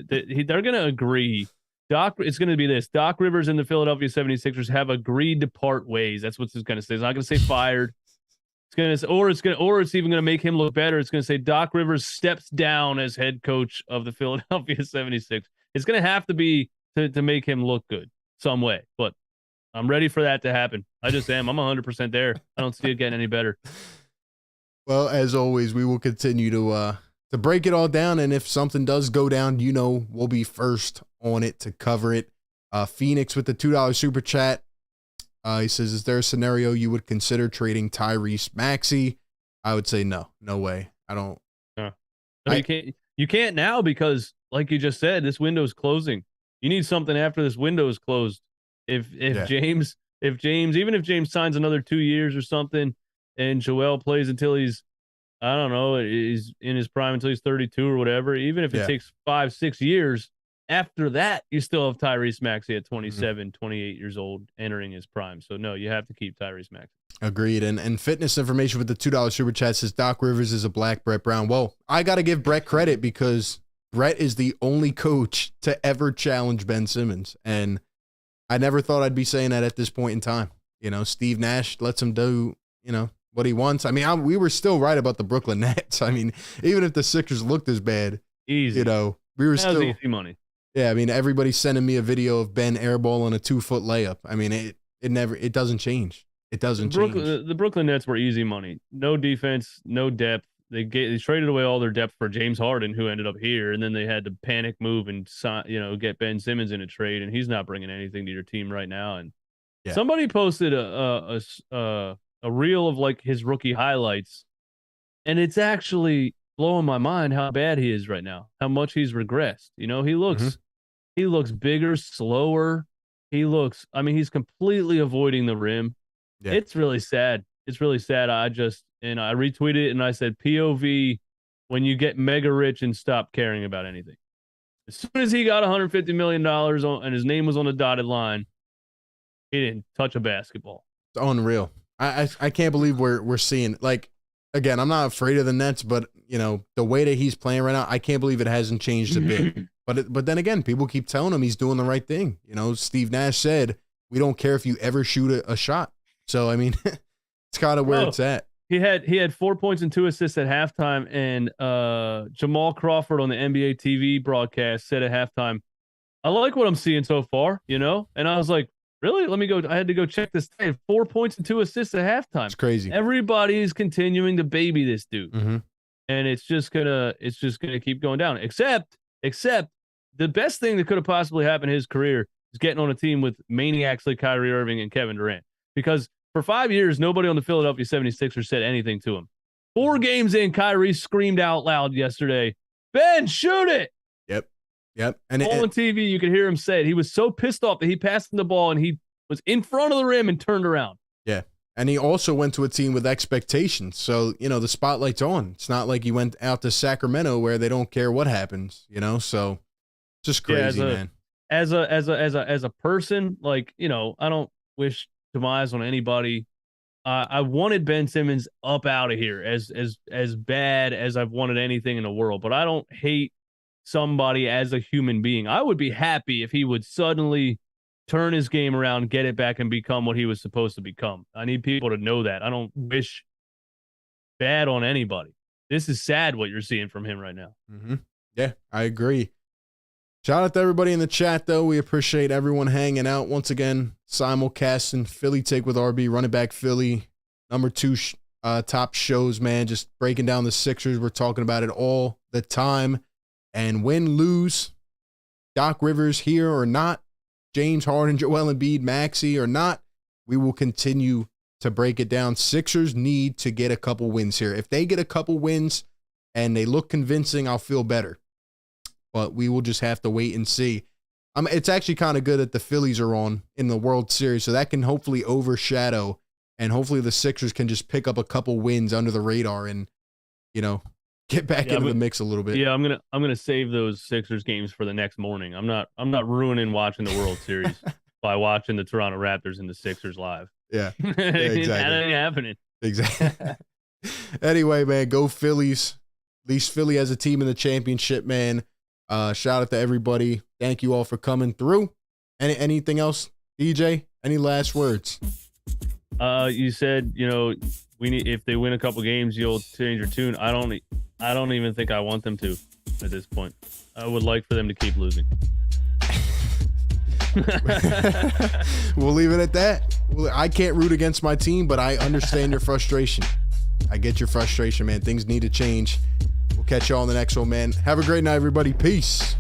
S2: they're going to agree. It's going to be this. Doc Rivers and the Philadelphia 76ers have agreed to part ways. That's what it's going to say. It's not going to say fired. It's going to, or it's even going to make him look better. It's going to say Doc Rivers steps down as head coach of the Philadelphia 76ers. It's going to have to be to make him look good some way, but I'm ready for that to happen. I just am. I'm 100% there. I don't see it getting any better.
S1: Well, as always, we will continue to break it all down, and if something does go down, we'll be first on it to cover it. Phoenix with the $2 super chat. He says, is there a scenario you would consider trading Tyrese Maxey? I would say no way. I don't.
S2: You can't now because, like you just said, this window is closing. You need something after this window is closed. If James, even if James signs another 2 years or something, and Joel plays until he's, I don't know, he's in his prime until he's 32 or whatever, even if it takes 5-6 years, after that, you still have Tyrese Maxey at 27, 28 years old, entering his prime. So, no, you have to keep Tyrese Maxey.
S1: Agreed. And fitness information with the $2 super chat says Doc Rivers is a black Brett Brown. Well, I got to give Brett credit because Brett is the only coach to ever challenge Ben Simmons. And I never thought I'd be saying that at this point in time. Steve Nash lets him do, what he wants. I mean, we were still right about the Brooklyn Nets. I mean, even if the Sixers looked as bad,
S2: easy.
S1: We were still
S2: easy money.
S1: Yeah, I mean, everybody's sending me a video of Ben airballing a 2-foot layup. I mean, it doesn't change. It doesn't change.
S2: The Brooklyn Nets were easy money. No defense, no depth. They traded away all their depth for James Harden, who ended up here, and then they had to panic move and get Ben Simmons in a trade, and he's not bringing anything to your team right now. And somebody posted a reel of like his rookie highlights, and it's actually blowing my mind how bad he is right now, how much he's regressed. He looks bigger, slower. He's completely avoiding the rim. Yeah. It's really sad. I retweeted it and I said, POV, when you get mega rich and stop caring about anything. As soon as he got $150 million and his name was on the dotted line, he didn't touch a basketball.
S1: It's unreal. I can't believe we're seeing, like, again, I'm not afraid of the Nets, but the way that he's playing right now, I can't believe it hasn't changed a bit. But then again, people keep telling him he's doing the right thing. Steve Nash said, we don't care if you ever shoot a shot. So I mean, it's kind of where it's at.
S2: He had 4 points and 2 assists at halftime, and Jamal Crawford on the NBA TV broadcast said at halftime, I like what I'm seeing so far, and I was like, really? Let me go. I had to go check this. 4 points and 2 assists at halftime.
S1: It's crazy.
S2: Everybody's continuing to baby this dude.
S1: Mm-hmm.
S2: And it's just gonna keep going down. Except the best thing that could have possibly happened in his career is getting on a team with maniacs like Kyrie Irving and Kevin Durant. Because for 5 years, nobody on the Philadelphia 76ers said anything to him. 4 games in, Kyrie screamed out loud yesterday, Ben, shoot it.
S1: Yep.
S2: And on TV, you could hear him say it. He was so pissed off that he passed him the ball and he was in front of the rim and turned around.
S1: Yeah. And he also went to a team with expectations. So, the spotlight's on. It's not like he went out to Sacramento where they don't care what happens, so just crazy, man.
S2: As a person, like, I don't wish demise on anybody. I wanted Ben Simmons up out of here as bad as I've wanted anything in the world, but I don't hate somebody as a human being. I would be happy if he would suddenly turn his game around, get it back, and become what he was supposed to become. I need people to know that. I don't wish bad on anybody. This is sad what you're seeing from him right now.
S1: Mm-hmm. Yeah, I agree. Shout out to everybody in the chat, though. We appreciate everyone hanging out. Once again, simulcasting Philly Take with RB, running back Philly, number 2 top shows, man. Just breaking down the Sixers. We're talking about it all the time. And win, lose, Doc Rivers here or not, James Harden, Joel Embiid, Maxey or not, we will continue to break it down. Sixers need to get a couple wins here. If they get a couple wins and they look convincing, I'll feel better. But we will just have to wait and see. It's actually kind of good that the Phillies are on in the World Series, so that can hopefully overshadow and hopefully the Sixers can just pick up a couple wins under the radar and, you know, get back into the mix a little bit.
S2: Yeah, I'm gonna save those Sixers games for the next morning. I'm not ruining watching the World Series by watching the Toronto Raptors and the Sixers live.
S1: Yeah, exactly.
S2: That ain't happening.
S1: Exactly. Anyway, man, go Phillies. At least Philly as a team in the championship, man. Shout out to everybody. Thank you all for coming through. Anything else, DJ? Any last words?
S2: You said, you know, if they win a couple games, you'll change your tune. I don't even think I want them to at this point. I would like for them to keep losing.
S1: We'll leave it at that. I can't root against my team, but I understand your frustration. I get your frustration, man. Things need to change. We'll catch you all on the next one, man. Have a great night, everybody. Peace.